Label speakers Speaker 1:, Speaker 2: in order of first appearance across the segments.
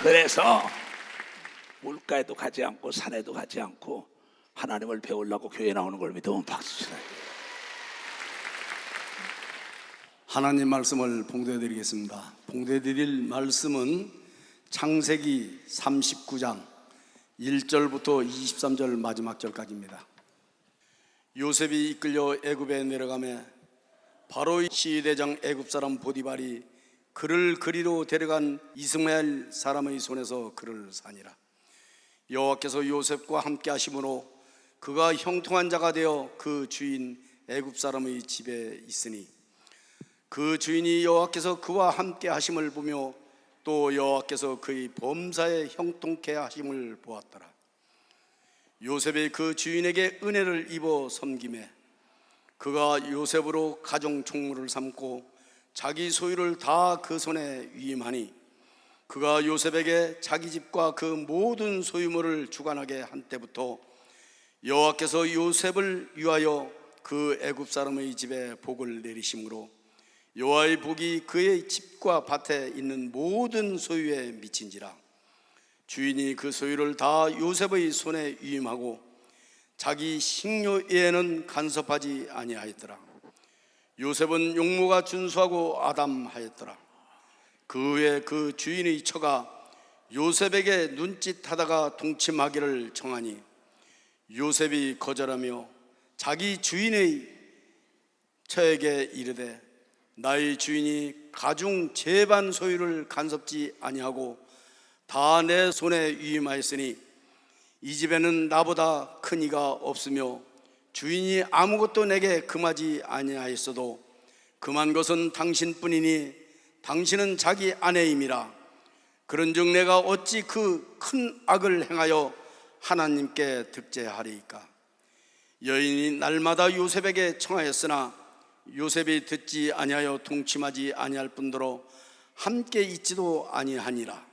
Speaker 1: 그래서 물가에도 가지 않고 산에도 가지 않고 하나님을 배우려고 교회 나오는 걸 믿으면 박수 치라.
Speaker 2: 하나님 말씀을 봉독해드리겠습니다. 봉독해드릴 말씀은 창세기 39장 1절부터 23절 마지막 절까지입니다. 요셉이 이끌려 애굽에 내려가매 바로의 시대장 애굽 사람 보디발이 그를 그리로 데려간 이스마엘 사람의 손에서 그를 사니라. 여호와께서 요셉과 함께 하심으로 그가 형통한 자가 되어 그 주인 애굽 사람의 집에 있으니 그 주인이 여호와께서 그와 함께 하심을 보며 또 여호와께서 그의 범사에 형통케 하심을 보았더라. 요셉이 그 주인에게 은혜를 입어 섬기매 그가 요셉으로 가정 총무를 삼고 자기 소유를 다 그 손에 위임하니 그가 요셉에게 자기 집과 그 모든 소유물을 주관하게 한 때부터 여호와께서 요셉을 위하여 그 애굽 사람의 집에 복을 내리심으로 여호와의 복이 그의 집과 밭에 있는 모든 소유에 미친지라. 주인이 그 소유를 다 요셉의 손에 위임하고 자기 식료에는 간섭하지 아니하였더라. 요셉은 용모가 준수하고 아담하였더라. 그 후에 그 주인의 처가 요셉에게 눈짓하다가 동침하기를 정하니 요셉이 거절하며 자기 주인의 처에게 이르되 나의 주인이 가중 제반 소유를 간섭지 아니하고 다 내 손에 위임하였으니 이 집에는 나보다 큰 이가 없으며 주인이 아무것도 내게 금하지 아니하였어도 금한 것은 당신뿐이니 당신은 자기 아내임이라. 그런즉 내가 어찌 그 큰 악을 행하여 하나님께 득죄하리이까. 여인이 날마다 요셉에게 청하였으나 요셉이 듣지 아니하여 동침하지 아니할 뿐더러 함께 있지도 아니하니라.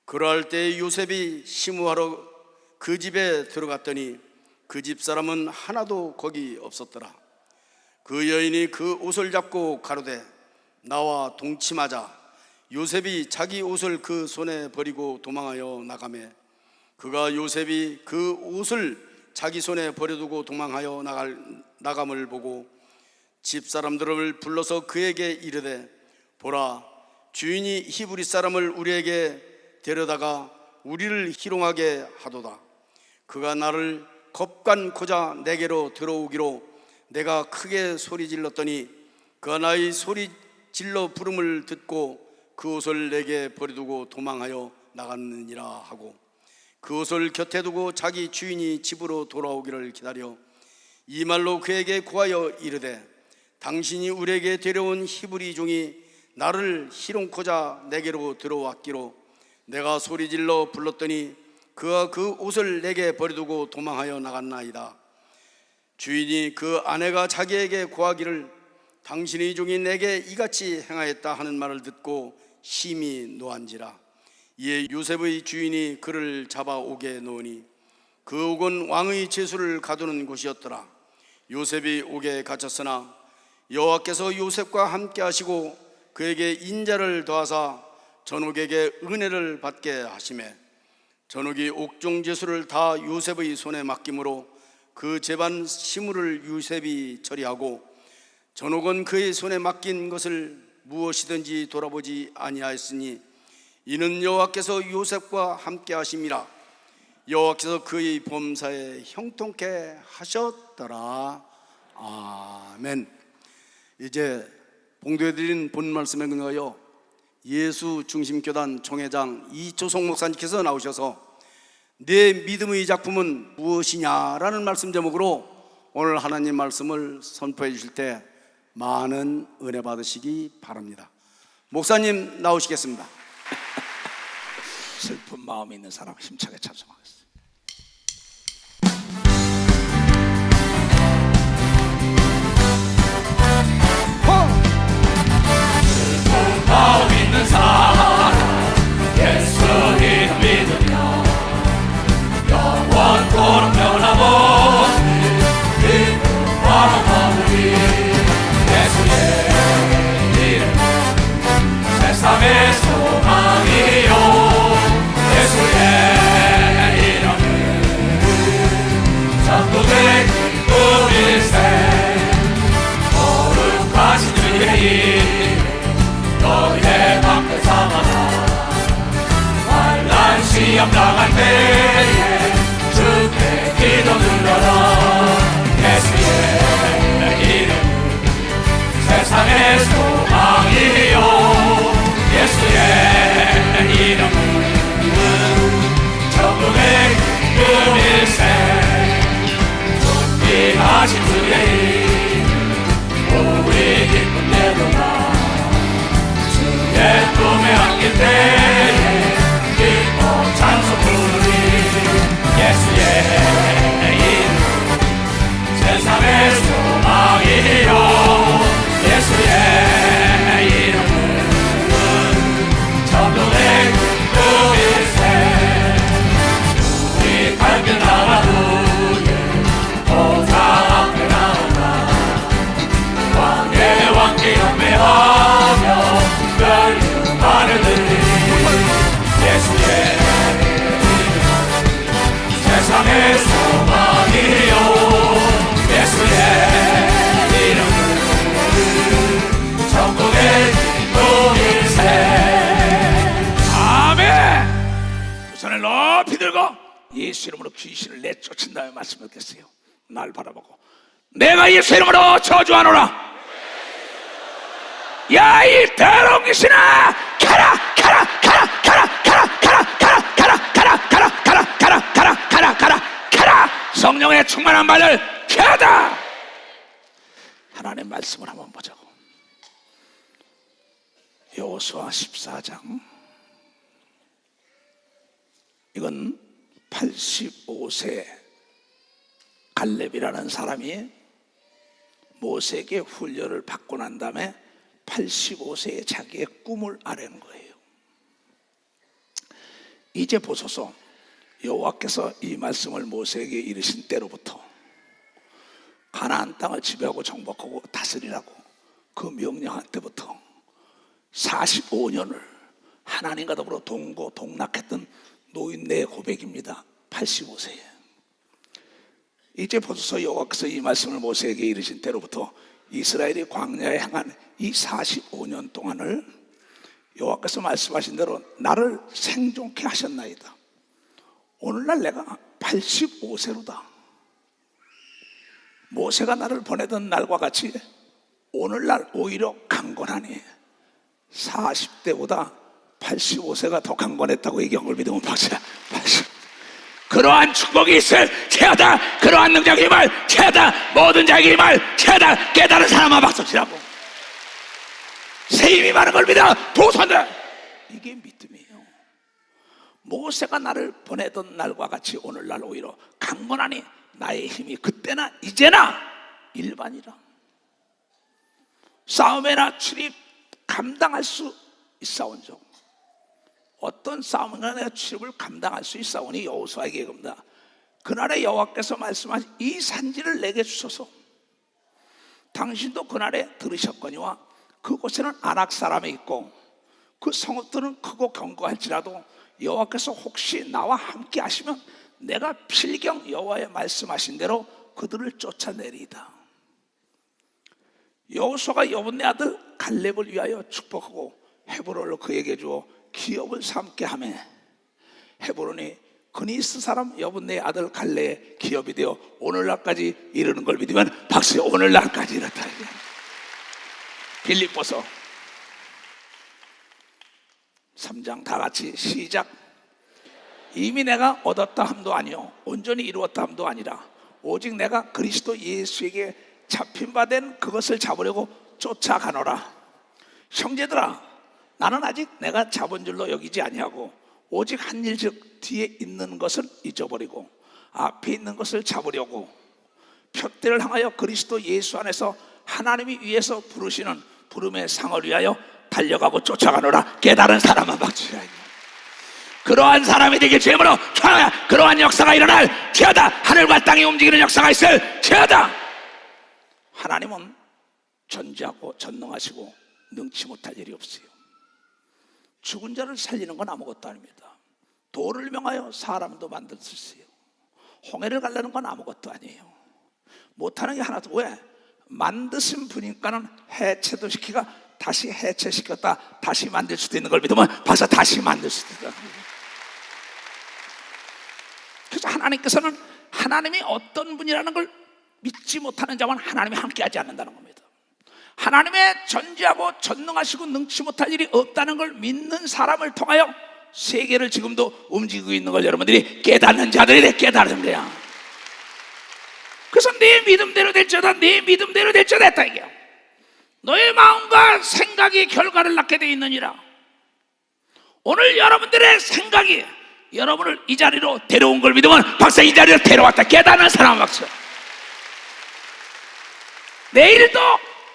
Speaker 2: 그러할 때 요셉이 시무하러 그 집에 들어갔더니 그 집 사람은 하나도 거기 없었더라. 그 여인이 그 옷을 잡고 가로되 나와 동침하자. 요셉이 자기 옷을 그 손에 버리고 도망하여 나가매 그가 요셉이 그 옷을 자기 손에 버려두고 도망하여 나감을 보고 집사람들을 불러서 그에게 이르되 보라, 주인이 히브리 사람을 우리에게 데려다가 우리를 희롱하게 하도다. 그가 나를 겁간고자 내게로 들어오기로 내가 크게 소리 질렀더니 그가 나의 소리 질러 부름을 듣고 그 옷을 내게 버려두고 도망하여 나갔느니라 하고 그 옷을 곁에 두고 자기 주인이 집으로 돌아오기를 기다려 이 말로 그에게 고하여 이르되 당신이 우리에게 데려온 히브리 종이 나를 희롱코자 내게로 들어왔기로 내가 소리질러 불렀더니 그가 그 옷을 내게 버려두고 도망하여 나갔나이다. 주인이 그 아내가 자기에게 고하기를 당신의 종이 내게 이같이 행하였다 하는 말을 듣고 심히 노한지라. 이에 요셉의 주인이 그를 잡아오게 놓으니 그 옥은 왕의 제수를 가두는 곳이었더라. 요셉이 옥에 갇혔으나 여호와께서 요셉과 함께 하시고 그에게 인자를 더하사 전옥에게 은혜를 받게 하시매 전옥이 옥중 제수를 다 요셉의 손에 맡김으로 그 제반 시무를 요셉이 처리하고 전옥은 그의 손에 맡긴 것을 무엇이든지 돌아보지 아니하였으니 이는 여호와께서 요셉과 함께 하심이라. 여호와께서 그의 범사에 형통케 하셨더라. 아멘. 이제 봉독해드린 본 말씀에 근거하여 예수 중심교단 총회장 이초송 목사님께서 나오셔서 내 믿음의 작품은 무엇이냐라는 말씀 제목으로 오늘 하나님 말씀을 선포해 주실 때 많은 은혜 받으시기 바랍니다. 목사님 나오시겠습니다.
Speaker 1: 슬픈 마음이 있는 사람 힘차게 찬송하겠습니다.
Speaker 3: 슬픈 마음 있는 사람 예수님 믿으며 영원토록 변함없이 기쁨 바라보리. 예수의 이름 세상의 소망이요 위험당할 때에 주께 기도 들어라. 예수의 이름은 세상의 소망이요. 예수의 이름은 천국의 기쁨일세. 존귀하신 주의 이름 우리 기쁨 내도다. 주의 꿈에 안길 때에 기뻐 찬송 부르리. 예수의 이름 세상의 소망이요. 예수의 이름은 천국의 기쁨일세. 우리 밝은 나라 위에 보좌 앞에 나아가 왕의 왕께 경배하며 별유 하늘들이. 예수의 이름 세상의 소망이요. 예수의 이름은 천국의 기쁨일세.
Speaker 1: 아멘. 두 손을 높이 들고 예수 이름으로 귀신을 내쫓은 다음에 말씀하겠어요. 날 바라보고 내가 예수 이름으로 저주하노라. 야, 이 더러운 귀신아, 가라 가라 가라 가라 가라 가라 가라 가라 가라 가라 가라 가라 가라 가라 가라 가라. 성령의 충만한 발을 펴다. 하나님 말씀을 한번 보자고. 여호수아 14장. 이건 85세 갈렙이라는 사람이 모세에게 훈련을 받고 난 다음에 85세에 자기의 꿈을 아뢰는 거예요. 이제 보소서, 여호와께서 이 말씀을 모세에게 이르신 때로부터 가나안 땅을 지배하고 정복하고 다스리라고 그 명령한 때부터 45년을 하나님과 더불어 동고동락했던 노인네의 고백입니다. 85세에 이제 보소서, 여호와께서 이 말씀을 모세에게 이르신 때로부터 이스라엘이 광야에 향한 이 45년 동안을 여호와께서 말씀하신 대로 나를 생존케 하셨나이다. 오늘날 내가 85세로다. 모세가 나를 보내던 날과 같이 오늘날 오히려 강건하니 40대보다 85세가 더 강건했다고 얘기한 걸 믿으면 박수야. 그러한 축복이 있을지어다. 그러한 능력의 힘을 채다. 모든 자에게 힘을 채다. 깨달은 사람만 박수치라고. 새 힘이 많은 걸 믿어. 두 손들. 이게 믿음이에요. 모세가 나를 보내던 날과 같이 오늘날 오히려 강건하니 나의 힘이 그때나 이제나 일반이라. 싸움에나 출입 감당할 수 있사온즉 어떤 싸움이나 내가 출입을 감당할 수 있사오니 여호수아에게 이겁니다. 그날에 여호와께서 말씀하신 이 산지를 내게 주소서. 당신도 그날에 들으셨거니와 그곳에는 아낙 사람이 있고 그 성읍들은 크고 견고할지라도 여호와께서 혹시 나와 함께 하시면 내가 필경 여호와의 말씀하신 대로 그들을 쫓아내리이다. 여호수아가 여분네 아들 갈렙을 위하여 축복하고 헤브론을 그에게 주어 기업을 삼게 하며 헤브론이 그니스 사람 여분네 아들 갈렙의 기업이 되어 오늘날까지 이르는 걸 믿으면 박수요. 오늘날까지 이렇다. 빌립보서 3장 다 같이 시작. 이미 내가 얻었다 함도 아니요 온전히 이루었다 함도 아니라 오직 내가 그리스도 예수에게 잡힌 바 된 그것을 잡으려고 쫓아가노라. 형제들아, 나는 아직 내가 잡은 줄로 여기지 아니하고 오직 한 일즉 뒤에 있는 것을 잊어버리고 앞에 있는 것을 잡으려고 표대를 향하여 그리스도 예수 안에서 하나님이 위에서 부르시는 부름의 상을 위하여 달려가고 쫓아가노라. 깨달은 사람은 박수야. 그러한 사람이 되길 주님으로 그러한 역사가 일어날 지어다. 하늘과 땅이 움직이는 역사가 있을 지어다. 하나님은 전지하고 전능하시고 능치 못할 일이 없어요. 죽은 자를 살리는 건 아무것도 아닙니다. 돌을 명하여 사람도 만들 수 있어요. 홍해를 가르는 건 아무것도 아니에요. 못하는 게 하나도. 왜? 만드신 분이니까는 해체도 시키가 다시 해체시켰다 다시 만들 수도 있는 걸 믿으면 벌써 다시 만들 수도 있다. 하나님께서는 하나님이 어떤 분이라는 걸 믿지 못하는 자만 하나님이 함께하지 않는다는 겁니다. 하나님의 전지하고 전능하시고 능치 못할 일이 없다는 걸 믿는 사람을 통하여 세계를 지금도 움직이고 있는 걸 여러분들이 깨닫는 자들이 깨달은 거야. 그래서 내 믿음대로 될지어다, 내 믿음대로 될지어다 했다 이게. 너의 마음과 생각이 결과를 낳게 되어 있느니라. 오늘 여러분들의 생각이 여러분을 이 자리로 데려온 걸 믿으면 박사 이 자리로 데려왔다 깨닫는 사람 박사. 내일도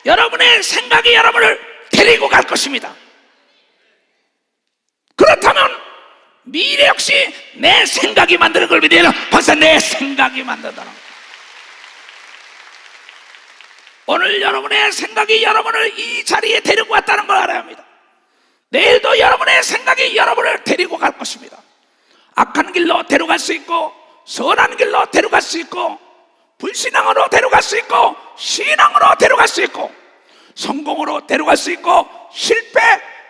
Speaker 1: 여러분의 생각이 여러분을 데리고 갈 것입니다. 그렇다면 미래 역시 내 생각이 만드는 걸 믿어야 박사 내 생각이 만든다는 거예요. 오늘 여러분의 생각이 여러분을 이 자리에 데리고 왔다는 걸 알아야 합니다. 내일도 여러분의 생각이 여러분을 데리고 갈 것입니다. 악한 길로 데려갈 수 있고 선한 길로 데려갈 수 있고 불신앙으로 데려갈 수 있고 신앙으로 데려갈 수 있고 성공으로 데려갈 수 있고 실패,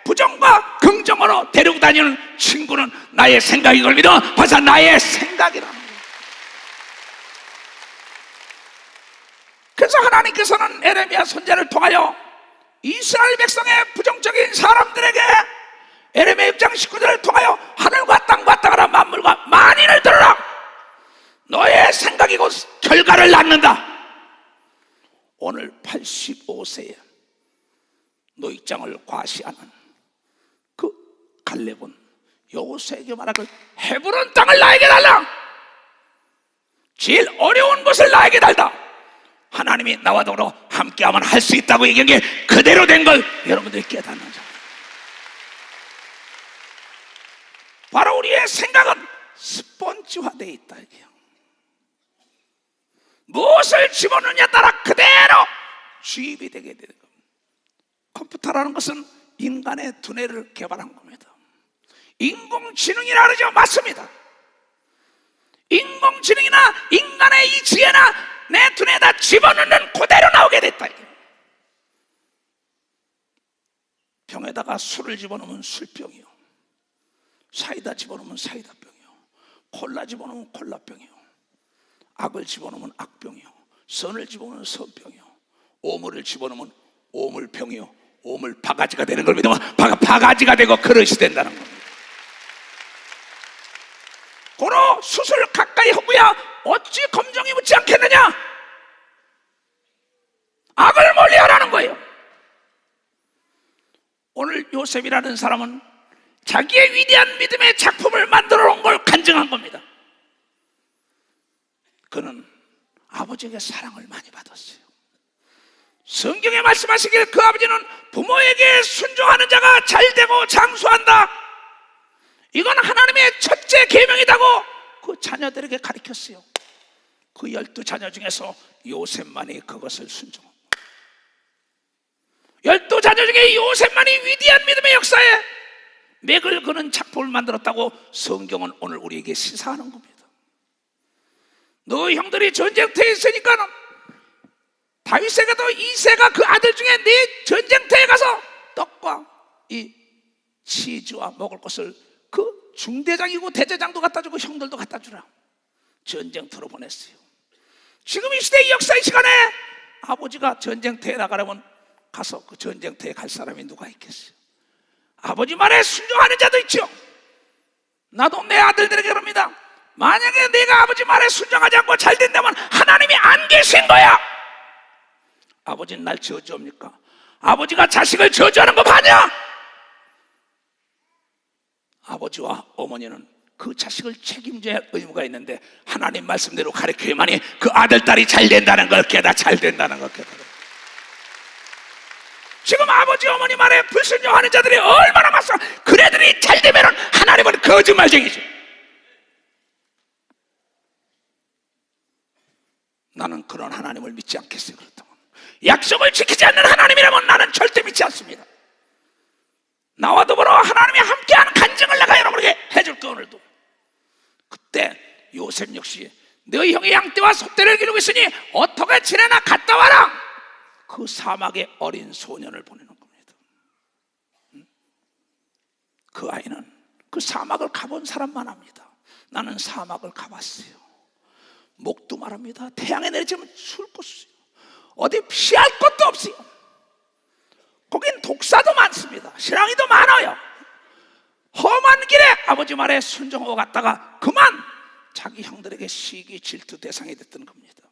Speaker 1: 부정과 긍정으로 데리고 다니는 친구는 나의 생각이 걸리든 벌써 나의 생각이라는 거예요. 그래서 하나님께서는 에레미야 선지자를 통하여 이스라엘 백성의 부정적인 사람들에게 에레미야 6장 19절을 통하여 하늘과 땅과 땅하라 만물과 만인을 들어라. 너의 생각이 곧 결과를 낳는다. 오늘 85세에 노익장을 과시하는 그 갈렙은 여호수아에게 말하길 헤브론 땅을 나에게 달라. 제일 어려운 것을 나에게 달다. 하나님이 나와 더불어 함께하면 할 수 있다고 얘기한 게 그대로 된 걸 여러분들이 깨닫는 자. 바로 우리의 생각은 스펀지화되어 있다 이게요. 무엇을 집어넣느냐에 따라 그대로 주입이 되게 되는 겁니다. 컴퓨터라는 것은 인간의 두뇌를 개발한 겁니다. 인공지능이라 그러죠. 맞습니다. 인공지능이나 인간의 이 지혜나 내 두뇌에다 집어넣는 그대로 나오게 됐다. 병에다가 술을 집어넣으면 술병이요, 사이다 집어넣으면 사이다병이요, 콜라 집어넣으면 콜라병이요, 악을 집어넣으면 악병이요, 선을 집어넣으면 선병이요, 오물을 집어넣으면 오물병이요, 오물 바가지가 되는 걸 믿으면 바가지가 되고 그릇이 된다는 겁니다. 고로 수술 가까이 하고야 어찌 검정이 묻지 않겠느냐? 악을 멀리하라는 거예요. 오늘 요셉이라는 사람은 자기의 위대한 믿음의 작품을 만들어 놓은 걸 간증한 겁니다. 그는 아버지에게 사랑을 많이 받았어요. 성경에 말씀하시길 그 아버지는 부모에게 순종하는 자가 잘되고 장수한다. 이건 하나님의 첫째 계명이라고 그 자녀들에게 가르쳤어요. 그 12자녀 중에서 요셉만이 그것을 순종합니다. 12자녀 중에 요셉만이 위대한 믿음의 역사에 맥을 그는 작품을 만들었다고 성경은 오늘 우리에게 시사하는 겁니다. 너 형들이 전쟁터에 있으니까 다윗에게도 이새가 그 아들 중에 네 전쟁터에 가서 떡과 이 치즈와 먹을 것을 그 중대장이고 대제장도 갖다 주고 형들도 갖다 주라. 전쟁터로 보냈어요. 지금 이 시대 이 역사의 시간에 아버지가 전쟁터에 나가려면 가서 그 전쟁터에 갈 사람이 누가 있겠어요? 아버지 말에 순종하는 자도 있죠. 나도 내 아들들에게 그럽니다. 만약에 내가 아버지 말에 순종하지 않고 잘 된다면 하나님이 안 계신 거야. 아버지는 날 저주합니까? 아버지가 자식을 저주하는 거 봐냐? 아버지와 어머니는 그 자식을 책임져야 할 의무가 있는데 하나님 말씀대로 가르쳐야만이 그 아들, 딸이 잘 된다는 걸 잘 된다는 걸 깨달아. 지금 아버지, 어머니 말에 불순종하는 자들이 얼마나 많아. 그네들이 잘 되면 하나님은 거짓말쟁이지. 나는 그런 하나님을 믿지 않겠어요. 그렇다면 약속을 지키지 않는 하나님이라면 나는 절대 믿지 않습니다. 나와 더불어 하나님이 함께하는 간증을 내가 여러분에게 해줄게. 오늘도 그때 요셉 역시 너희 형이 양떼와 소떼를 기르고 있으니 어떻게 지내나 갔다 와라. 그 사막에 어린 소년을 보내는 겁니다. 그 아이는 그 사막을 가본 사람만 합니다. 나는 사막을 가봤어요. 말합니다. 태양에 내리치면 죽을 곳이요, 어디 피할 곳도 없어요. 거긴 독사도 많습니다. 실랑이도 많아요. 험한 길에 아버지 말에 순종하고 갔다가 그만 자기 형들에게 시기 질투 대상이 됐던 겁니다.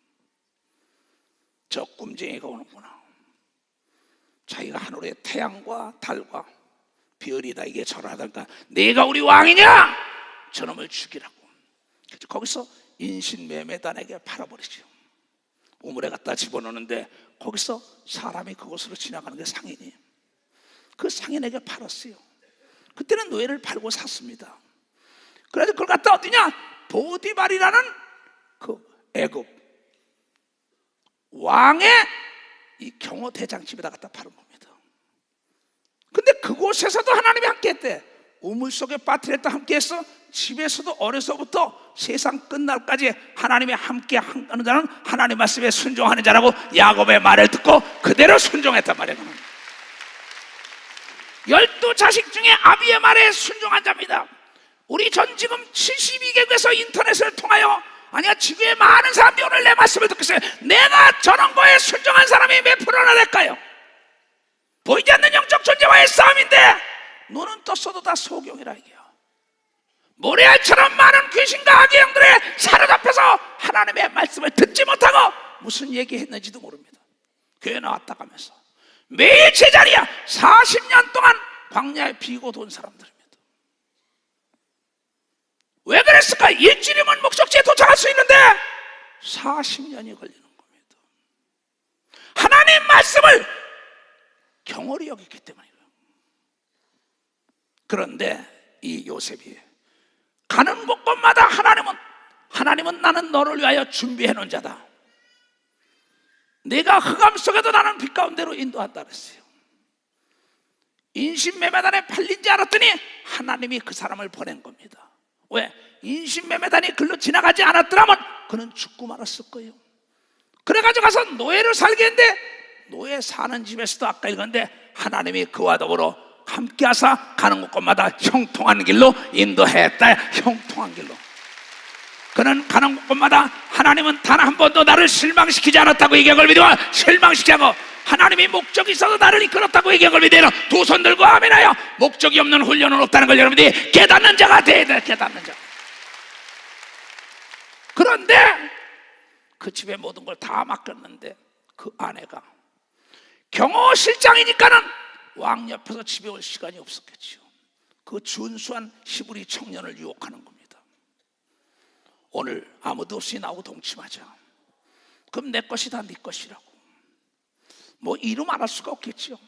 Speaker 1: 저 꿈쟁이가 오는구나. 자기가 하늘의 태양과 달과 별이 나에게 절하다니까 네가 우리 왕이냐? 저놈을 죽이라고. 거기서 인신매매단에게 팔아버리죠. 우물에 갖다 집어넣는데 거기서 사람이 그곳으로 지나가는 게 상인이에요. 그 상인에게 팔았어요. 그때는 노예를 팔고 샀습니다. 그래서 그걸 갖다 어디냐? 보디발이라는 그 애굽 왕의 이 경호 대장집에다 갖다 파는 겁니다. 근데 그곳에서도 하나님이 함께했대. 우물 속에 빠뜨렸다 함께했어. 집에서도 어려서부터 세상 끝날까지 하나님이 함께 하는 자는 하나님 말씀에 순종하는 자라고 야곱의 말을 듣고 그대로 순종했단 말이에요. 12자식 중에 아비의 말에 순종한 자입니다. 우리 전 지금 72개국에서 인터넷을 통하여 아니야 지구의 많은 사람들이 오늘 내 말씀을 듣고 있어요. 내가 저런 거에 순종한 사람이 몇 프로나 될까요? 보이지 않는 영적 존재와의 싸움인데 눈은 떴어도 다 소경이라 이게요. 모래알처럼 많은 귀신과 악의 영들에 사로잡혀서 하나님의 말씀을 듣지 못하고 무슨 얘기했는지도 모릅니다. 교회 나왔다 가면서 매일 제자리야. 40년 동안 광야에 비고 돈 사람들입니다. 왜 그랬을까? 일주일이면 목적지에 도착할 수 있는데 40년이 걸리는 겁니다. 하나님 말씀을 경홀히 여겼기 때문이에요. 그런데 이 요셉이 가는 곳곳마다 하나님은 나는 너를 위하여 준비해 놓은 자다. 내가 흑암 속에도 나는 빛 가운데로 인도한다 그랬어요. 인신매매단에 팔린지 알았더니 하나님이 그 사람을 보낸 겁니다. 왜? 인신매매단이 글로 지나가지 않았더라면 그는 죽고 말았을 거예요. 그래가지고 가서 노예를 살게 했는데 노예 사는 집에서도 아까 읽었는데 하나님이 그와 더불어 함께 하사 가는 곳곳마다 형통한 길로 인도했다. 형통한 길로. 그는 가는 곳곳마다 하나님은 단 한 번도 나를 실망시키지 않았다고 얘기한 걸 믿으면 실망시키지 않고 하나님이 목적이 있어서 나를 이끌었다고 얘기한 걸 믿으면 두 손 들고 아멘하여 목적이 없는 훈련은 없다는 걸 여러분들이 깨닫는 자가 돼야 돼. 깨닫는 자. 그런데 그 집에 모든 걸 다 맡겼는데 그 아내가 경호실장이니까는 왕 옆에서 집에 올 시간이 없었겠죠. 그 준수한 히브리 청년을 유혹하는 겁니다. 오늘 아무도 없이 나하고 동침하자. 그럼 내 것이 다 네 것이라고. 뭐 이루 말할 수가 없겠죠.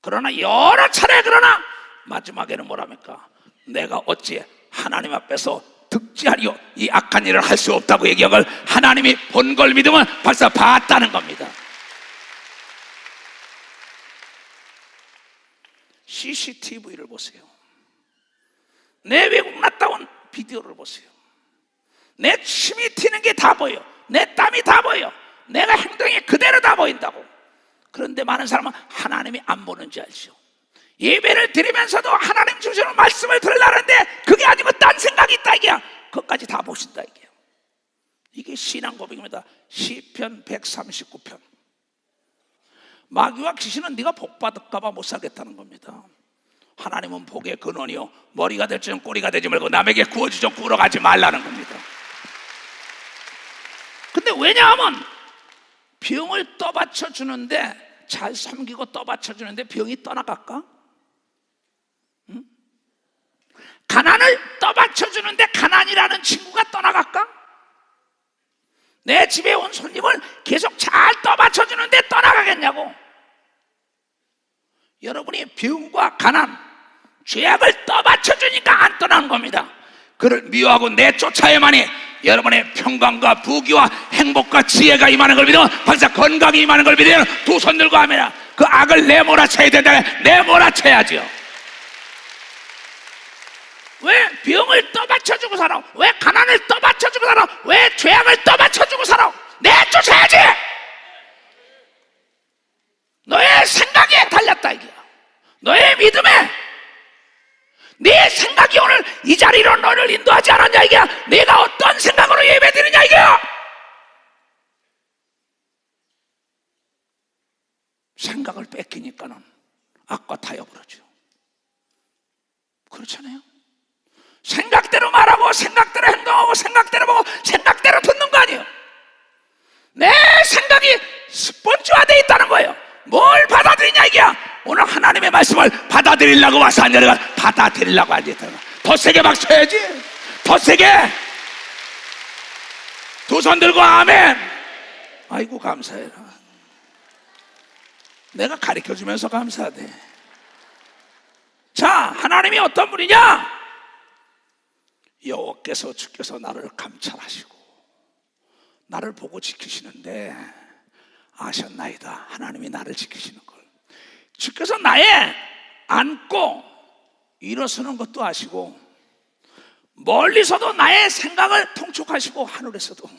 Speaker 1: 그러나 여러 차례 그러나 마지막에는 뭐랍니까? 내가 어찌 하나님 앞에서 득지하리요 이 악한 일을 할 수 없다고 얘기한 걸 하나님이 본 걸 믿으면 벌써 봤다는 겁니다. CCTV를 보세요. 내 외국 갔다 온 비디오를 보세요. 내 침이 튀는 게 다 보여. 내 땀이 다 보여. 내가 행동이 그대로 다 보인다고. 그런데 많은 사람은 하나님이 안 보는지 알죠. 예배를 드리면서도 하나님 주시는 말씀을 들으려는데 그게 아니고 딴 생각이 있다 이게야. 그것까지 다 보신다 이게요. 이게 신앙 고백입니다. 시편 139편. 마귀와 귀신은 네가 복 받을까 봐 못 살겠다는 겁니다. 하나님은 복의 근원이요 머리가 될지는 꼬리가 되지 말고 남에게 구워주죠 구러가지 말라는 겁니다. 근데 왜냐하면 병을 떠받쳐 주는데 잘 섬기고 떠받쳐 주는데 병이 떠나갈까? 응? 가난을 떠받쳐 주는데 가난이라는 친구가 떠나갈까? 내 집에 온 손님을 계속 잘 떠받쳐 주는데 떠나가겠냐고. 여러분이 병과 가난, 죄악을 떠받쳐 주니까 안 떠나는 겁니다. 그를 미워하고 내쫓아야만이 여러분의 평강과 부귀와 행복과 지혜가 임하는 걸 믿어. 벌써 건강이 임하는 걸 믿어. 두 손 들고 하면 그 악을 내몰아쳐야 된다. 내몰아쳐야죠. 왜 병을 떠받쳐주고 살아? 왜 가난을 떠받쳐주고 살아? 왜 죄악을 떠받쳐주고 살아? 내쫓아야지. 너의 생각에 달렸다 이게. 너의 믿음에. 네 생각이 오늘 이 자리로 너를 인도하지 않았냐 이게. 내가 어떤 생각으로 예배드리냐 이게. 오늘 하나님의 말씀을 받아들이려고 와서 앉아가 받아들이려고 앉았다. 더 세게 막 쳐야지. 더 세게. 두 손 들고 아멘. 아이고 감사해라. 내가 가르쳐주면서 감사하대. 자, 하나님이 어떤 분이냐? 여호와께서 주께서 나를 감찰하시고 나를 보고 지키시는데 아셨나이다. 하나님이 나를 지키시는 걸. 주께서 나의 앉고 일어서는 것도 아시고 멀리서도 나의 생각을 통촉하시고 하늘에서도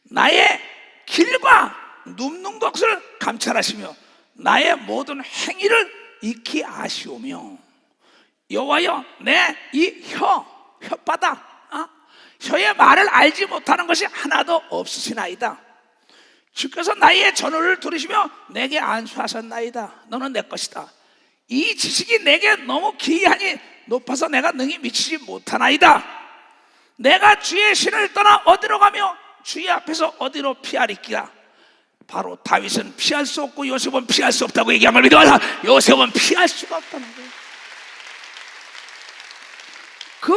Speaker 1: 나의 길과 눕는 것을 감찰하시며 나의 모든 행위를 익히 아시오며 여호와여 내 이 혓바닥 혀의 말을 알지 못하는 것이 하나도 없으시나이다. 주께서 나의 전호를 들으시며 내게 안수하셨나이다. 너는 내 것이다. 이 지식이 내게 너무 기이하니 높아서 내가 능히 미치지 못하나이다. 내가 주의 신을 떠나 어디로 가며 주의 앞에서 어디로 피하리끼라. 바로 다윗은 피할 수 없고 요셉은 피할 수 없다고 얘기한 걸 믿어서 요셉은 피할 수가 없다는 거예요. 그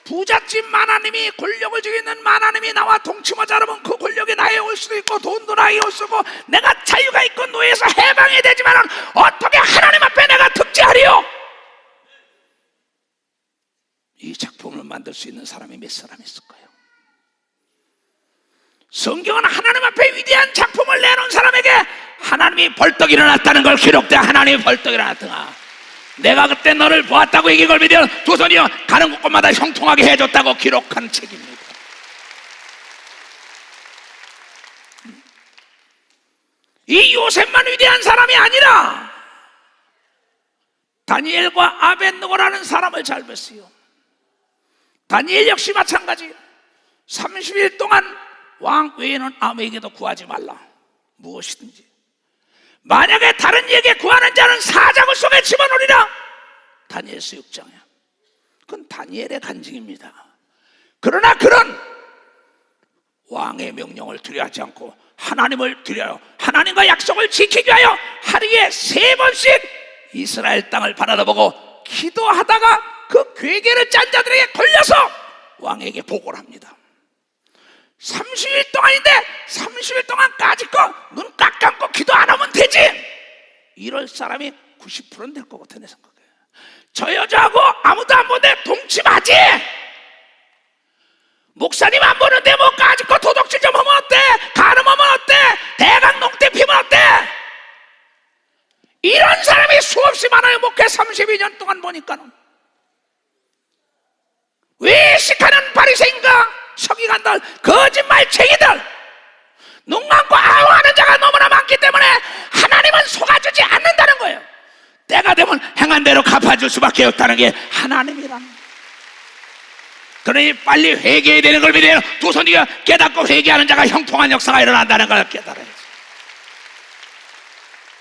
Speaker 1: 부잣집 만하님이 권력을 쥐고 있는 만하님이 나와 동침하자 그러면 그 권력이 나에 올 수도 있고 돈도 나에 올 수도 있고 내가 자유가 있고 노예에서 해방이 되지만 어떻게 하나님 앞에 내가 득지하리요? 이 작품을 만들 수 있는 사람이 몇 사람 있을까요? 성경은 하나님 앞에 위대한 작품을 내놓은 사람에게 하나님이 벌떡 일어났다는 걸 기록돼. 하나님이 벌떡 일어났더라. 내가 그때 너를 보았다고 얘기한 걸 믿어 두 손이여 가는 곳곳마다 형통하게 해줬다고 기록한 책입니다. 이 요셉만 위대한 사람이 아니라 다니엘과 아벳느고라는 사람을 잘 봤어요. 다니엘 역시 마찬가지. 30일 동안 왕 외에는 아무에게도 구하지 말라. 무엇이든지 만약에 다른 이에게 구하는 자는 사자굴 속에 집어넣으리라. 다니엘서 6장이야. 그건 다니엘의 간증입니다. 그러나 그런 왕의 명령을 두려워하지 않고 하나님을 두려워 하나님과 약속을 지키기 위하여 하루에 3번씩 이스라엘 땅을 바라보고 기도하다가 그 괴계를 짠 자들에게 걸려서 왕에게 보고를 합니다. 30일 동안인데 30일 동안 까짓거 눈 딱 감고 기도 안 하면 되지. 이럴 사람이 90%는 될 것 같아 내 생각에. 저 여자하고 아무도 안 보는데 동침하지. 목사님 안 보는데 뭐 까짓거 도둑질 좀 하면 어때? 가늠하면 어때? 대강 농대 피면 어때? 이런 사람이 수없이 많아요. 목회 32년 동안 보니까는. 외식하는 바리새인과 서기관들, 거짓말쟁이들, 눈 감고 아우하는 자가 너무나 많기 때문에 하나님은 속아주지 않는다는 거예요. 때가 되면 행한 대로 갚아줄 수밖에 없다는 게 하나님이라는 거예요. 그러니 빨리 회개해야 되는 걸 믿어요. 두 손이가 깨닫고 회개하는 자가 형통한 역사가 일어난다는 걸 깨달아야지.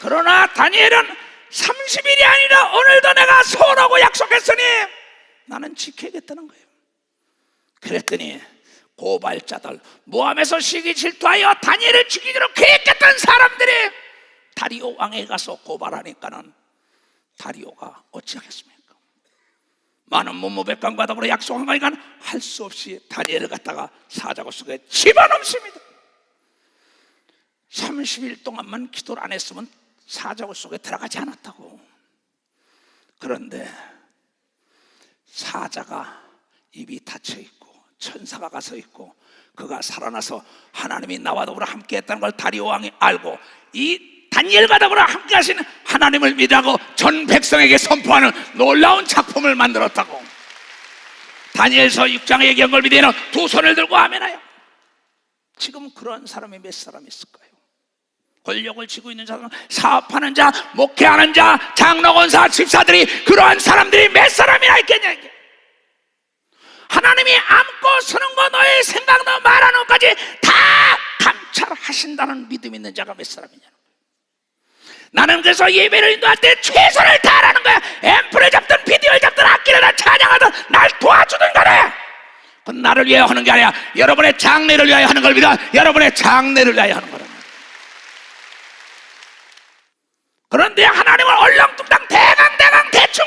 Speaker 1: 그러나 다니엘은 30일이 아니라 오늘도 내가 서라고 약속했으니 나는 지켜야겠다는 거예요. 그랬더니 고발자들, 모함에서 시기 질투하여 다니엘을 죽이도록 계획했던 사람들이 다리오 왕에게 가서 고발하니까는 다리오가 어찌하겠습니까? 많은 문무백관과 더불어 약속한 거니까 할 수 없이 다니엘을 갖다가 사자굴 속에 집어넣습니다. 30일 동안만 기도를 안 했으면 사자굴 속에 들어가지 않았다고. 그런데 사자가 입이 닫혀 있고 천사가 가서 있고 그가 살아나서 하나님이 나와 더불어 함께 했다는 걸 다리오 왕이 알고 이 다니엘과 더불어 함께 하시는 하나님을 믿으라고 전 백성에게 선포하는 놀라운 작품을 만들었다고. 다니엘서 6장에 얘기한 걸 믿으면 두 손을 들고 아멘하여. 지금 그런 사람이 몇 사람 있을까요? 권력을 쥐고 있는 사람, 사업하는 자, 목회하는 자, 장로, 권사, 집사들이, 그러한 사람들이 몇 사람이나 있겠냐 이게. 하나님이 안고 서는 거, 너의 생각, 너 말하는 것까지 다 감찰하신다는 믿음 있는 자가 몇 사람이냐. 나는 그래서 예배를 인도할 때 최선을 다하라는 거야. 앰프를 잡든 비디오를 잡든 악기를 다 찬양하든 날 도와주든 간에 그건 나를 위하여 하는 게 아니라 여러분의 장래를 위하여 하는 걸 믿어. 여러분의 장래를 위하여 하는 거란 말이야. 그런데 하나님은 얼렁뚱땅 대강 대충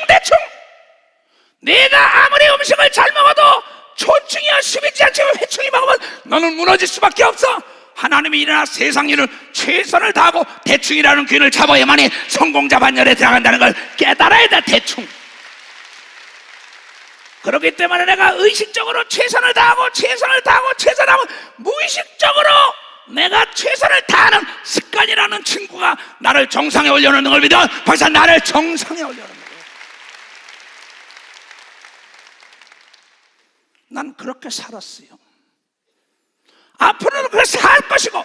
Speaker 1: 내가 아무리 음식을 잘 먹어도 초충이야 수비지 않지만 회충이 먹으면 너는 무너질 수밖에 없어. 하나님이 일어나 세상 일을 최선을 다하고 대충이라는 균을 잡아야만이 성공자 반열에 들어간다는 걸 깨달아야 돼. 대충. 그렇기 때문에 내가 의식적으로 최선을 다하고 무의식적으로 내가 최선을 다하는 습관이라는 친구가 나를 정상에 올려놓는 걸 믿어. 벌써 나를 정상에 올려놓는 거예요. 난 그렇게 살았어요. 앞으로는 그렇게 살 것이고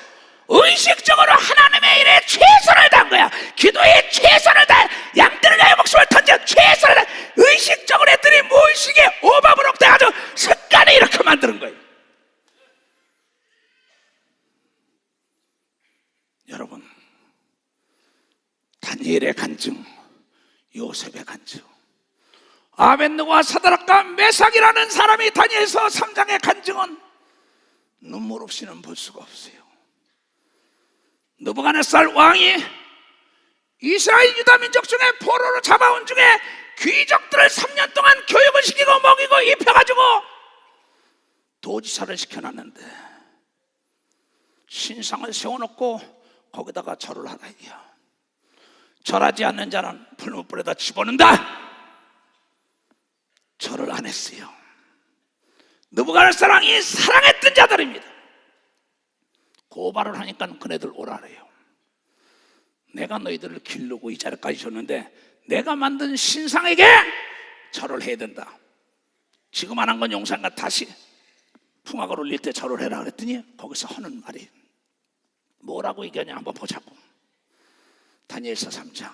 Speaker 1: 의식적으로 하나님의 일에 최선을 다한 거야. 기도에 최선을 다해. 양들을 위하여 목숨을 던져 최선을 다해. 의식적으로 했더니 무의식에 오버브록 돼가지고 습관이 이렇게 만드는 거예요. 여러분, 다니엘의 간증, 요셉의 간증, 아벳느고와 사드락과 메삭이라는 사람이 다니엘서 3장의 간증은 눈물 없이는 볼 수가 없어요. 느부갓네살 왕이 이스라엘 유다 민족 중에 포로로 잡아온 중에 귀족들을 3년 동안 교육을 시키고 먹이고 입혀가지고 도지사를 시켜놨는데 신상을 세워놓고 거기다가 절을 하라 이게요. 절하지 않는 자는 풀무불에다 집어넣는다. 절을 안 했어요. 느부갓네살 왕이 사랑했던 자들입니다. 고발을 하니까 그네들 오라래요. 내가 너희들을 기르고 이 자리까지 줬는데 내가 만든 신상에게 절을 해야 된다. 지금 안 한 건 용산가 다시 풍악을 올릴 때 절을 해라 그랬더니 거기서 하는 말이 뭐라고 얘기하냐 한번 보자고. 다니엘서 3장.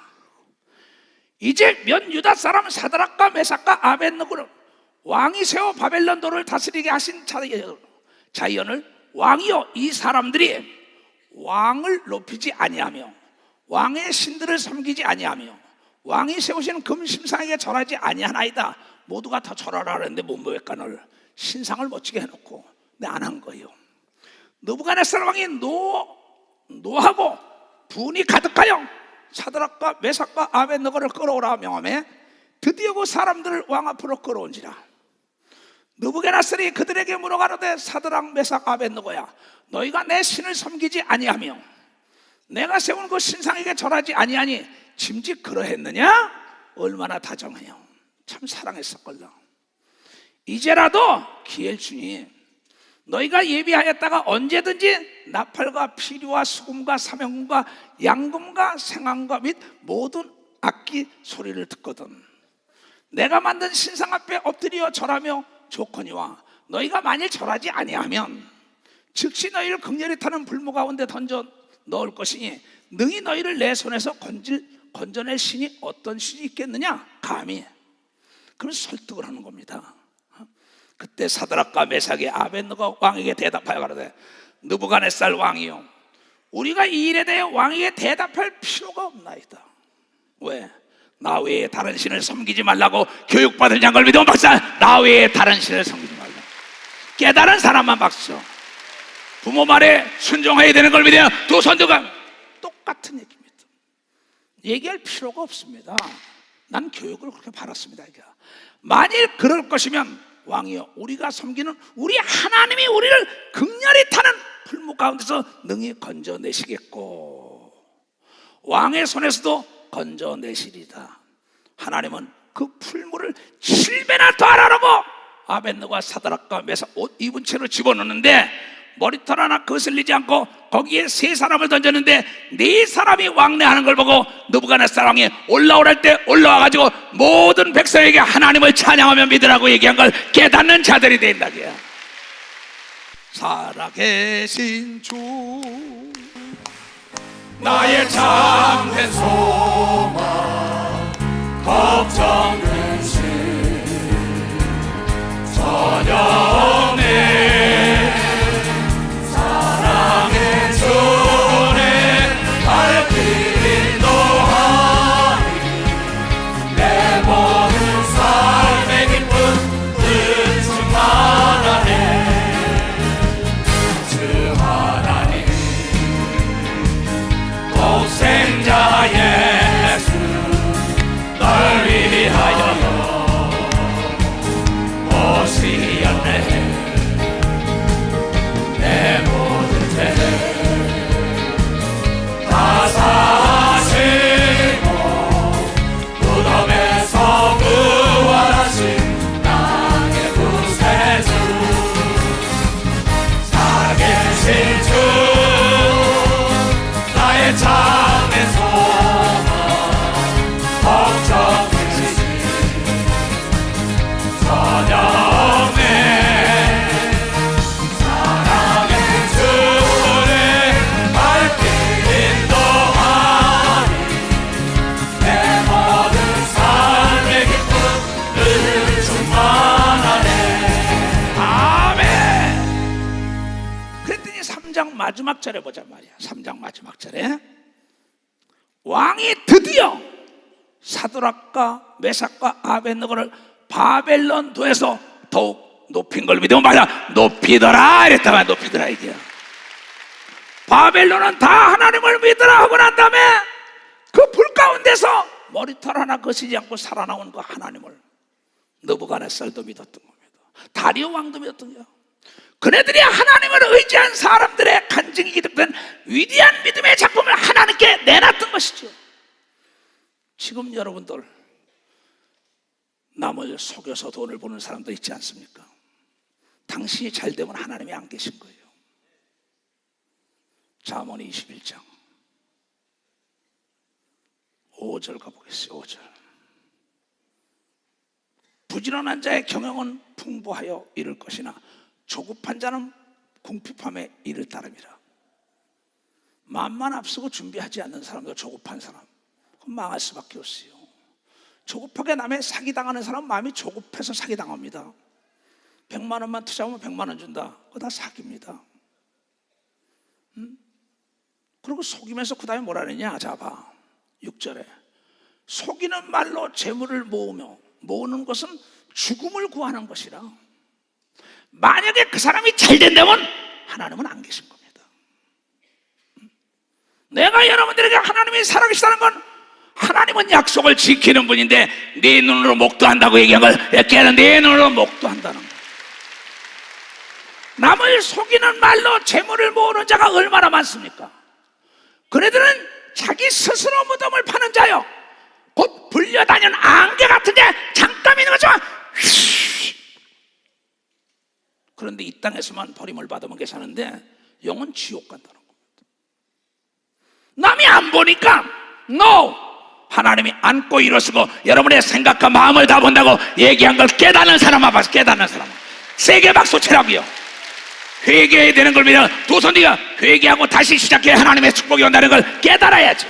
Speaker 1: 이제 면 유다 사람 사드락과 메삭과 아벳느고를 왕이 세워 바벨론 도를 다스리게 하신 자이언을 왕이여 이 사람들이 왕을 높이지 아니하며 왕의 신들을 섬기지 아니하며 왕이 세우신 금심상에게 절하지 아니하나이다. 모두가 다 절하라 그랬는데 문무백관을 신상을 멋지게 해놓고 안 한 거예요. 느부갓네살 왕이 노하고 분이 가득하여 사드락과 메삭과 아벳느고를 끌어오라 명함에 드디어 그 사람들을 왕 앞으로 끌어온지라. 느부갓네살이 그들에게 물어가로되 사드락 메삭 아벳느고야 너희가 내 신을 섬기지 아니하며 내가 세운 그 신상에게 절하지 아니하니 짐짓 그러했느냐? 얼마나 다정해요. 참 사랑했었걸라. 이제라도 기회를 주니 너희가 예비하였다가 언제든지 나팔과 피리와 수금과 사명금과 양금과 생황과 및 모든 악기 소리를 듣거든 내가 만든 신상 앞에 엎드려 절하며 좋거니와 너희가 만일 절하지 아니하면 즉시 너희를 극렬히 타는 불모 가운데 던져 넣을 것이니 능히 너희를 내 손에서 건져낼 신이 어떤 신이 있겠느냐? 감히. 그래서 설득을 하는 겁니다. 그때 사드락과 메삭이 아벳느고 왕에게 대답하여 가로되 느부갓네살 왕이요 우리가 이 일에 대해 왕에게 대답할 필요가 없나이다. 왜? 나 외에 다른 신을 섬기지 말라고 교육받은 장걸 믿으면 박수. 나 외에 다른 신을 섬기지 말라. 깨달은 사람만 박수. 부모 말에 순종해야 되는 걸 믿으면 두 손 들고 똑같은 얘기입니다. 얘기할 필요가 없습니다. 난 교육을 그렇게 받았습니다. 만일 그럴 것이면 왕이여 우리가 섬기는 우리 하나님이 우리를 극렬히 타는 풀무 가운데서 능히 건져내시겠고 왕의 손에서도 건져내시리다. 하나님은 그 풀무를 7배나 더 하라고 아벳느고와 사드락과 메삭 옷 입은 채로 집어넣는데 머리털 하나 거슬리지 않고 거기에 3사람을 던졌는데 4사람이 왕래하는 걸 보고 느부갓네살 왕이 올라오랄 때 올라와가지고 모든 백성에게 하나님을 찬양하며 믿으라고 얘기한 걸 깨닫는 자들이 된다고요. 살아계신 주
Speaker 3: 나의 참된 소망 걱정 근심 전혀 없네 사랑의 주내 날 인도하니 내 모든 삶의 기쁨 충만하네 주 하나님 독생자의
Speaker 1: 3장 마지막 절에 보자 말이야. 3장 마지막 절에 왕이 드디어 사드락과 메삭과 아벳느고를 바벨론도에서 더욱 높인 걸 믿으면 말이야, 높이더라 이랬다가 높이더라 이게야. 바벨론은 다 하나님을 믿으라 하고 난 다음에 그 불 가운데서 머리털 하나 거시지 않고 살아나온 그 하나님을 느부갓네살도 믿었던 겁니다. 다리오 왕도 믿었던 거예요. 그네들이 하나님을 의지한 사람들의 간증이 기록된 위대한 믿음의 작품을 하나님께 내놨던 것이죠. 지금 여러분들 남을 속여서 돈을 버는 사람도 있지 않습니까? 당신이 잘 되면 하나님이 안 계신 거예요. 잠언 21장 5절 가보겠어요. 5절. 부지런한 자의 경영은 풍부하여 이를 것이나 조급한 자는 궁핍함에 이를 따름이라. 마음만 앞서고 준비하지 않는 사람도 조급한 사람, 그럼 망할 수밖에 없어요. 조급하게 남의 사기당하는 사람은 마음이 조급해서 사기당합니다. 100만 원만 투자하면 100만 원 준다. 그거 다 사기입니다. 그리고 속이면서 그 다음에 뭐라 그러냐. 자 봐, 6절에 속이는 말로 재물을 모으는 것은 죽음을 구하는 것이라. 만약에 그 사람이 잘 된다면 하나님은 안 계신 겁니다. 내가 여러분들에게 하나님이 살아계시다는 건, 하나님은 약속을 지키는 분인데 네 눈으로 목도한다고 얘기한 걸 걔는 네 눈으로 목도한다는 거예요. 남을 속이는 말로 재물을 모으는 자가 얼마나 많습니까? 그네들은 자기 스스로 무덤을 파는 자요, 곧 불려다니는 안개 같은 데 잠깐 있는 거지만 그런데 이 땅에서만 버림을 받으면 계사는데 영은 지옥 간다는 겁니다. 남이 안 보니까 하나님이 안고 일어서고 여러분의 생각과 마음을 다 본다고 얘기한 걸 깨닫는 사람만 봐서, 깨닫는 사람 세계 박수 치라고요. 회개해야 되는 걸 믿어. 도선 네가 회개하고 다시 시작해야 하나님의 축복이 온다는 걸 깨달아야지.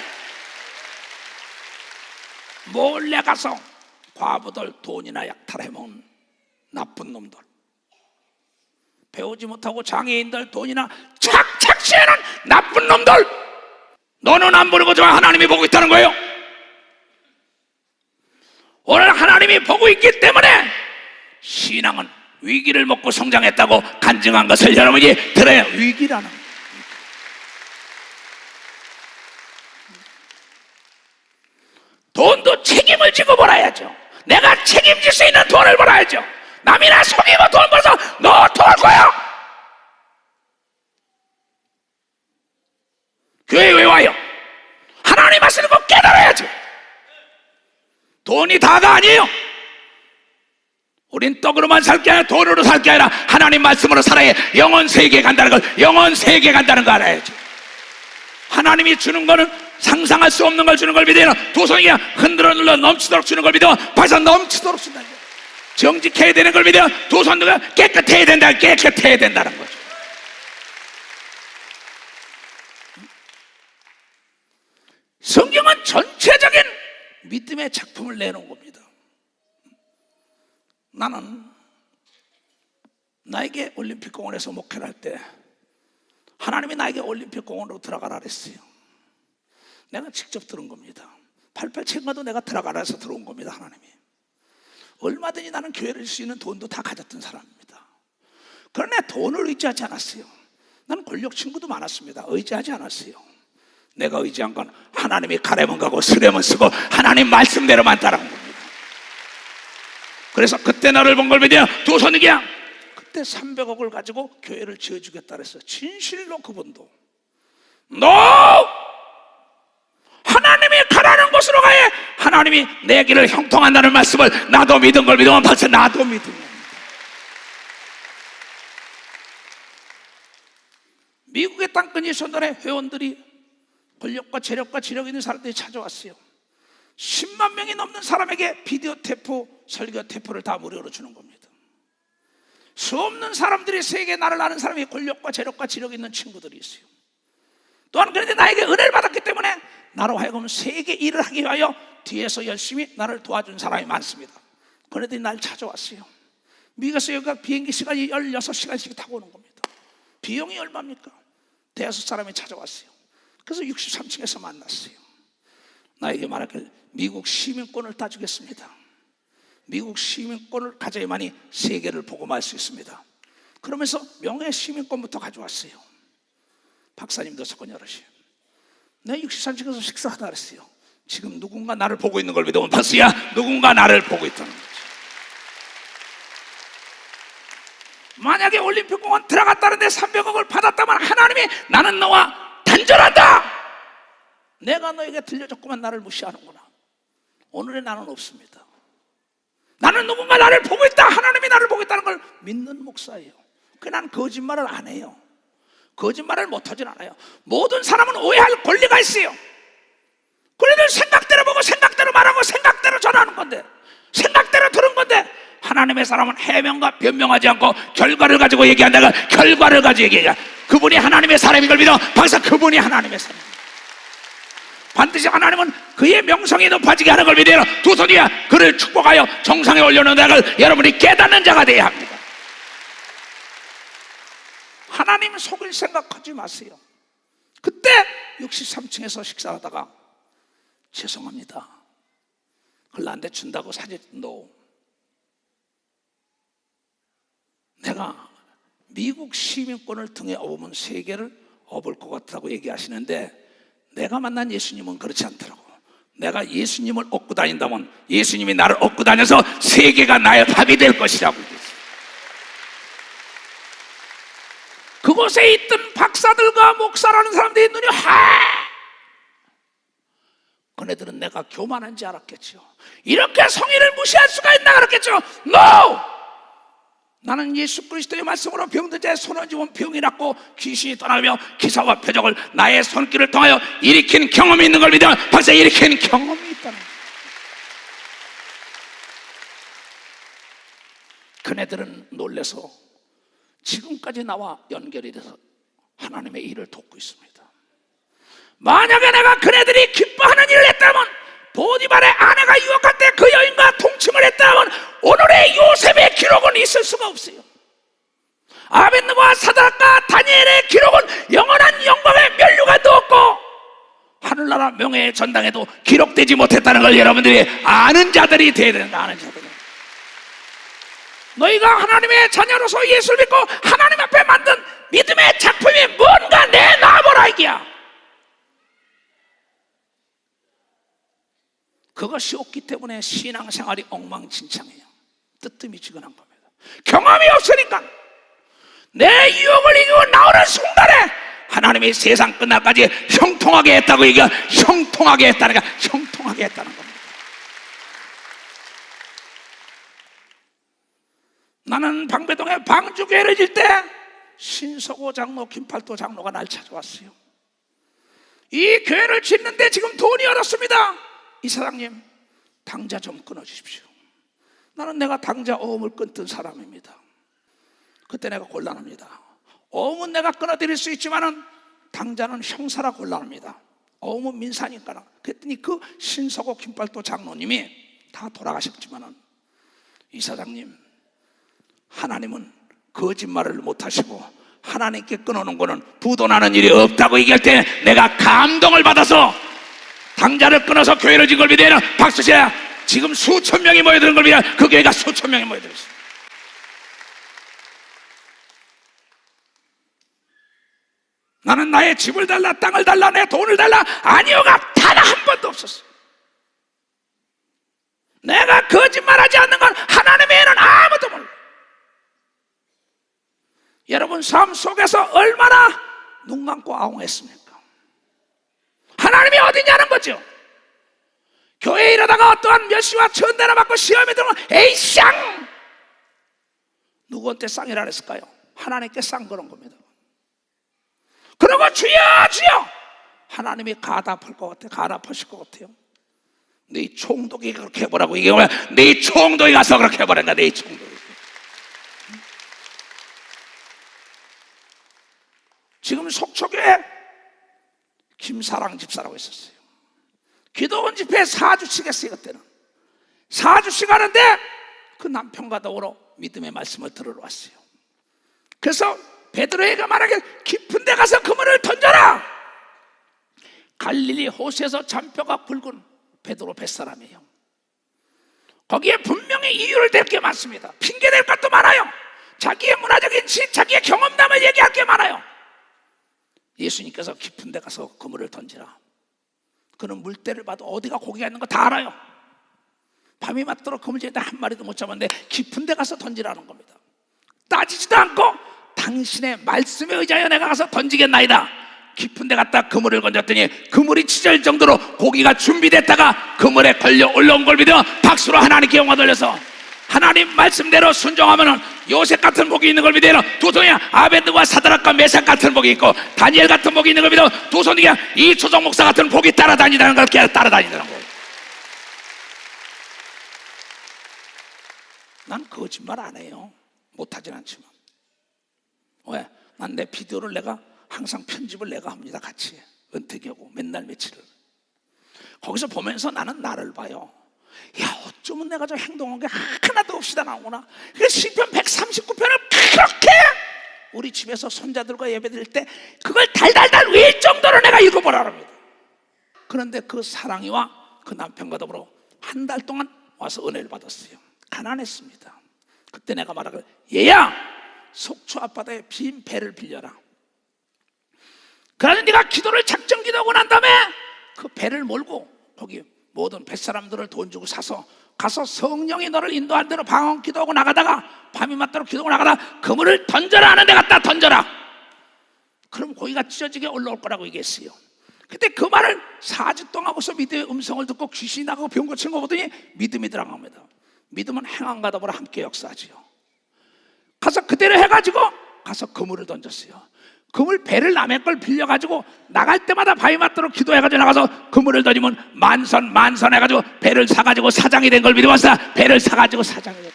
Speaker 1: 몰래 가서 과부들 돈이나 약탈해먹은 나쁜 놈들, 배우지 못하고 장애인들 돈이나 착취하는 나쁜 놈들, 너는 안 보는 거지만 하나님이 보고 있다는 거예요. 오늘 하나님이 보고 있기 때문에 신앙은 위기를 먹고 성장했다고 간증한 것을 여러분이 들어야. 위기라는 거예요. 돈도 책임을 지고 벌어야죠. 내가 책임질 수 있는 돈을 벌어야죠. 남이나 속이고 돈 벌어서 너 토할 거야. 교회 왜 와요? 하나님 하시는 거 깨달아야지. 돈이 다가 아니에요. 우린 떡으로만 살 게 아니라 돈으로 살 게 아니라 하나님 말씀으로 살아야 영원 세계에 간다는 걸, 영원 세계에 간다는 걸 알아야지. 하나님이 주는 거는 상상할 수 없는 걸 주는 걸 믿어요. 도성이야 흔들어 눌러 넘치도록 주는 걸 믿어. 벌써 넘치도록 준다. 정직해야 되는 걸 믿어요. 도선도가 깨끗해야 된다. 깨끗해야 된다는 거죠. 성경은 전체적인 믿음의 작품을 내놓은 겁니다. 나는 나에게 올림픽공원에서 목회를 할 때 하나님이 나에게 올림픽공원으로 들어가라 그랬어요. 내가 직접 들은 겁니다. 88 책마도 내가 들어가라 해서 들어온 겁니다. 하나님이 얼마든지 나는 교회를 줄 수 있는 돈도 다 가졌던 사람입니다. 그러나 돈을 의지하지 않았어요. 나는 권력 친구도 많았습니다. 의지하지 않았어요. 내가 의지한 건 하나님이 가래면 가고 쓰려면 쓰고 하나님 말씀대로만 따라온 겁니다. 그래서 그때 나를 본 걸 믿어요. 도선이야 그때 300억을 가지고 교회를 지어주겠다 그랬어요. 진실로 그분도 하나님이 가라는 곳으로 가야 하나님이 내 길을 형통한다는 말씀을 나도 믿은 걸 믿으면 벌써 나도 믿은 겁니다. 미국의 땅끝이 전달에 회원들이 권력과 재력과 지력 있는 사람들이 찾아왔어요. 10만 명이 넘는 사람에게 비디오 테이프, 설교 테이프를 다 무료로 주는 겁니다. 수 없는 사람들이 세계에 나를 아는 사람이 권력과 재력과 지력 있는 친구들이 있어요. 또한 그런데 나에게 은혜를 받았기 때문에 나로 하여금 세계 일을 하기 위하여 뒤에서 열심히 나를 도와준 사람이 많습니다. 그네들이 날 찾아왔어요. 미국에서 여기가 비행기 시간이 16시간씩 타고 오는 겁니다. 비용이 얼마입니까? 대여섯 사람이 찾아왔어요. 그래서 63층에서 만났어요. 나에게 말하길 미국 시민권을 따주겠습니다. 미국 시민권을 가져야만이 세계를 복음할 수 있습니다. 그러면서 명예 시민권부터 가져왔어요. 박사님도 석권 여러시요. 내가 63층에서 식사하다 그랬어요. 지금 누군가 나를 보고 있는 걸 믿으면 박수야, 누군가 나를 보고 있다는 거지. 만약에 올림픽공원 들어갔다는데 300억을 받았다면 하나님이 나는 너와 단절한다. 내가 너에게 들려줬구만 나를 무시하는구나. 오늘의 나는 없습니다. 나는 누군가 나를 보고 있다, 하나님이 나를 보고 있다는 걸 믿는 목사예요. 그래서 난 거짓말을 안 해요. 거짓말을 못하진 않아요. 모든 사람은 오해할 권리가 있어요. 그래도 생각대로 보고 생각대로 말하고 생각대로 전하는 건데, 생각대로 들은 건데, 하나님의 사람은 해명과 변명하지 않고 결과를 가지고 얘기한다가 결과를 가지고 얘기해. 그분이 하나님의 사람인 걸 믿어. 박사, 그분이 하나님의 사람. 반드시 하나님은 그의 명성이 높아지게 하는 걸 믿어요. 두 손 위에 그를 축복하여 정상에 올려놓는 걸 여러분이 깨닫는 자가 되어야 합니다. 하나님 속일 생각하지 마세요. 그때 63층에서 식사하다가 죄송합니다, 그걸 나한테 준다고 사줬는데 내가 미국 시민권을 등에 업으면 세계를 업을 것 같다고 얘기하시는데 내가 만난 예수님은 그렇지 않더라고. 내가 예수님을 업고 다닌다면 예수님이 나를 업고 다녀서 세계가 나의 밥이 될 것이라고 얘기했어요. 그곳에 있던 박사들과 목사라는 사람들이 눈이 그네들은 내가 교만한지 알았겠죠. 이렇게 성의를 무시할 수가 있나 그랬겠죠. No! 나는 예수 그리스도의 말씀으로 병든 자의 손을 쥐면 병이 낫고 귀신이 떠나며 기사와 표적을 나의 손길을 통하여 일으킨 경험이 있는 걸 믿으면 벌써 일으킨 경험이 있다는 거예요. 그네들은 놀라서 지금까지 나와 연결이 돼서 하나님의 일을 돕고 있습니다. 만약에 내가 그네들이 기뻐하는 일을 했다면, 보디발의 아내가 유혹할 때 그 여인과 동침을 했다면 오늘의 요셉의 기록은 있을 수가 없어요. 아벤느고와 사드락과 다니엘의 기록은 영원한 영광의 면류관도 없고 하늘나라 명예의 전당에도 기록되지 못했다는 걸 여러분들이 아는 자들이 되어야 된다. 아는 자들이. 너희가 하나님의 자녀로서 예수를 믿고 하나님 앞에 만든 믿음의 작품이 뭔가 내놔보라 이게야. 그것이 없기 때문에 신앙생활이 엉망진창이에요. 뜨뜻미지근한 겁니다. 경험이 없으니까 내 유혹을 이기고 나오는 순간에 하나님이 세상 끝날까지 형통하게 했다고 얘기해. 형통하게 했다는 게 형통하게 했다는 겁니다. 나는 방배동에 방주교회를 질 때 신서고 장로, 김팔도 장로가 날 찾아왔어요. 이 교회를 짓는데 지금 돈이 어렵습니다. 이사장님, 당자 좀 끊어주십시오. 나는 내가 당자 어음을 끊던 사람입니다. 그때 내가 곤란합니다. 어음은 내가 끊어드릴 수 있지만은 당자는 형사라 곤란합니다. 어음은 민사니까. 그랬더니 그 신서고 김팔도 장로님이 다 돌아가셨지만은, 이사장님, 하나님은 거짓말을 못하시고 하나님께 끊어놓은 거는 부도나는 일이 없다고 얘기할 때 내가 감동을 받아서 당자를 끊어서 교회를 진 걸 믿어야. 박수시야. 지금 수천 명이 모여드는 걸 믿어야. 그 교회가 수천 명이 모여들었어요. 나는 나의 집을 달라, 땅을 달라, 내 돈을 달라, 아니오가 단 한 번도 없었어. 내가 거짓말하지 않는 건 하나님 외에는 아무도 몰라. 여러분 삶 속에서 얼마나 눈 감고 아웅했습니까? 하나님이 어디냐는 거죠. 교회에 이러다가 어떠한 몇 시와 천대나 맞고 시험에 들면 에이 쌍! 누구한테 쌍이라 그랬을까요? 하나님께 쌍 그런 겁니다. 그러고 주여 주여 하나님이 가답할 것 같아요. 가답하실 것 같아요. 네 총독이 그렇게 해보라고 얘기하면 네 총독이 가서 그렇게 해보라니까. 네 총독이. 지금 속초교회 김사랑 집사라고 있었어요. 기도원 집회 4주씩 했어요. 그때는 4주씩 하는데 그 남편과 더불어 믿음의 말씀을 들으러 왔어요. 그래서 베드로에게 말하길 깊은 데 가서 그물을 던져 갈릴리 호수에서 잔뼈가 굵은 베드로 뱃사람이에요. 거기에 분명히 이유를 댈 게 많습니다. 핑계댈 것도 많아요. 자기의 문화적인 자기의 경험담을 얘기할 게 많아요. 예수님께서 깊은 데 가서 그물을 던지라. 그는 물때를 봐도 어디가 고기가 있는 거 다 알아요. 밤이 맞도록 그물 지는데 한 마리도 못 잡았는데 깊은 데 가서 던지라는 겁니다. 따지지도 않고 당신의 말씀에 의지하여 내가 가서 던지겠나이다. 깊은 데 갔다 그물을 건졌더니 그물이 찢어질 정도로 고기가 준비됐다가 그물에 걸려 올라온 걸 믿어 박수로 하나님께 영광 돌려서 하나님 말씀대로 순종하면 요셉 같은 복이 있는 걸 믿어 두 손이 아벤드와 사드락과 메삭 같은 복이 있고 다니엘 같은 복이 있는 걸 믿어 두 손이 이 조정 목사 같은 복이 따라다니다는 걸 따라다니다는 거예요. 난 거짓말 안 해요. 못하진 않지만. 왜? 난 내 비디오를 내가 항상 편집을 내가 합니다. 같이 은퇴하고 맨날 며칠을 거기서 보면서 나는 나를 봐요. 야, 어쩌면 내가 저 행동한 게 하나도 없이 다 나오구나. 그래서 시편 139편을 그렇게 우리 집에서 손자들과 예배드릴 때 그걸 달달달 외울 정도로 내가 읽어보라 합니다. 그런데 그 사랑이와 그 남편과 더불어 한 달 동안 와서 은혜를 받았어요. 가난했습니다. 그때 내가 말하길, 얘야, 속초 앞바다에 빈 배를 빌려라. 그래서 네가 기도를 작정 기도하고 난 다음에 그 배를 몰고 거기 모든 뱃사람들을 돈 주고 사서 가서 성령이 너를 인도한 대로 방언 기도하고 나가다가 밤이 맞도록 기도하고 나가다가 그물을 던져라 하는 데 갖다 던져라. 그럼 고기가 찢어지게 올라올 거라고 얘기했어요. 그때 그 말을 4주 동안 하고서 믿음의 음성을 듣고 귀신이 나가고 병 고친 거 보더니 믿음이 들어갑니다. 믿음은 행함과 더불어 함께 역사하지요. 가서 그대로 해가지고 가서 그물을 던졌어요. 그물 배를 남의 걸 빌려가지고 나갈 때마다 밤이 맞도록 기도해가지고 나가서 그물을 던지면 만선 해가지고 배를 사가지고 사장이 된 걸 믿어봤어. 배를 사가지고 사장이 됐다.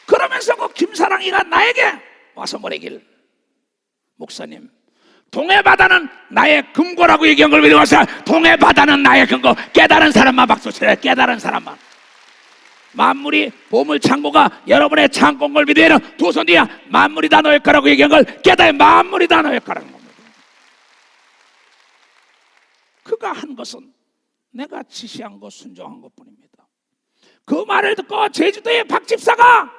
Speaker 1: 그러면서 그 김사랑이가 나에게 와서 뭐래길, 목사님, 동해바다는 나의 금고라고 얘기한 걸 믿어봤어. 동해바다는 나의 금고. 깨달은 사람만 박수 쳐요. 깨달은 사람만. 만물이 보물 창고가 여러분의 창고인 걸 믿어야 두 손 뒤에 만물이 다 너의 거라고 얘기한 걸 깨달아. 만물이 다 너의 거라는 겁니다. 그가 한 것은 내가 지시한 것, 순종한 것 뿐입니다. 그 말을 듣고 제주도의 박집사가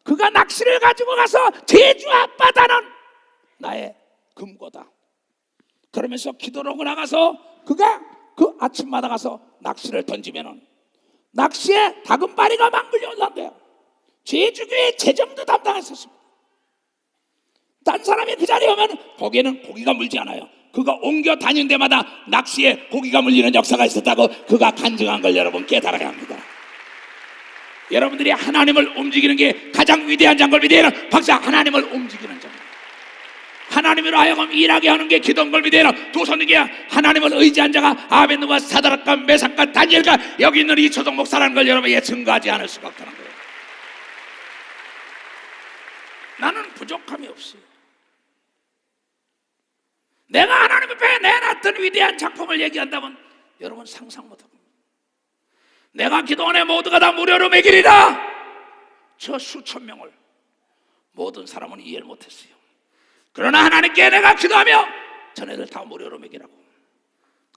Speaker 1: 그가 낚시를 가지고 가서 제주 앞바다는 나의 금고다 그러면서 기도를 하고 나가서 그가 그 아침마다 가서 낚시를 던지면은 낚시에 다금바리가 막 물려 올라온대요. 제주교회 재정도 담당했었습니다. 딴 사람이 그 자리에 오면 거기에는 고기가 물지 않아요. 그가 옮겨 다니는 데마다 낚시에 고기가 물리는 역사가 있었다고 그가 간증한 걸 여러분 깨달아야 합니다. 여러분들이 하나님을 움직이는 게 가장 위대한 자인 걸 믿어야 해요. 박사, 하나님을 움직이는 자. 하나님으로 하여금 일하게 하는 게 기도인 걸 믿어야 해요. 두 손이게 하나님을 의지한 자가 아벤누와 사드락과 메삭과 다니엘과 여기 있는 이 조동 목사라는 걸 여러분에게 증거하지 않을 수가 없다는 거예요. 나는 부족함이 없어요. 내가 하나님 앞에 내놨던 위대한 작품을 얘기한다면 여러분 상상 못합니다. 내가 기도원에 모두가 다 무료로 먹이리라. 저 수천 명을 모든 사람은 이해를 못했어요. 그러나 하나님께 내가 기도하며 전애들 다 무료로 먹이라고.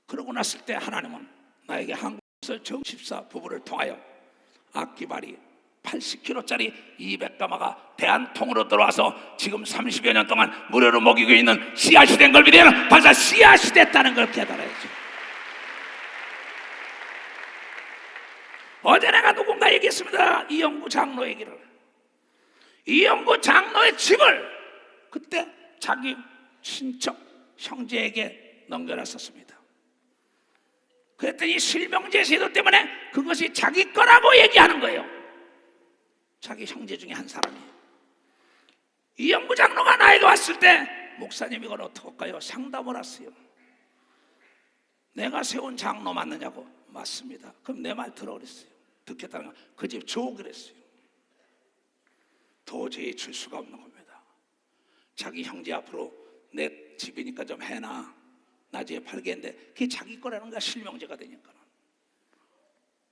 Speaker 1: 그러고 났을 때 하나님은 나에게 한국에서 정십사 부부를 통하여 악기발이 80kg짜리 200가마가 배 한 통으로 들어와서 지금 30여 년 동안 무료로 먹이고 있는 씨앗이 된 걸 믿어야 벌써 씨앗이 됐다는 걸 깨달아야죠. 어제 내가 누군가 얘기했습니다. 이영구 장로 얘기를. 이영구 장로의 집을 그때 자기 친척 형제에게 넘겨놨었습니다. 그랬더니 실명제 제도 때문에 그것이 자기 거라고 얘기하는 거예요. 자기 형제 중에 한 사람이. 이영구 장로가 나에게 왔을 때 목사님 이걸 어떡할까요? 상담을 했어요. 내가 세운 장로 맞느냐고. 맞습니다. 그럼 내 말 들어 그랬어요. 듣겠다는 거. 그 집 줘 그랬어요. 도저히 줄 수가 없는 겁니다. 자기 형제 앞으로 내 집이니까 좀 해놔. 나중에 팔겠는데 그게 자기 거라는 게 실명제가 되니까.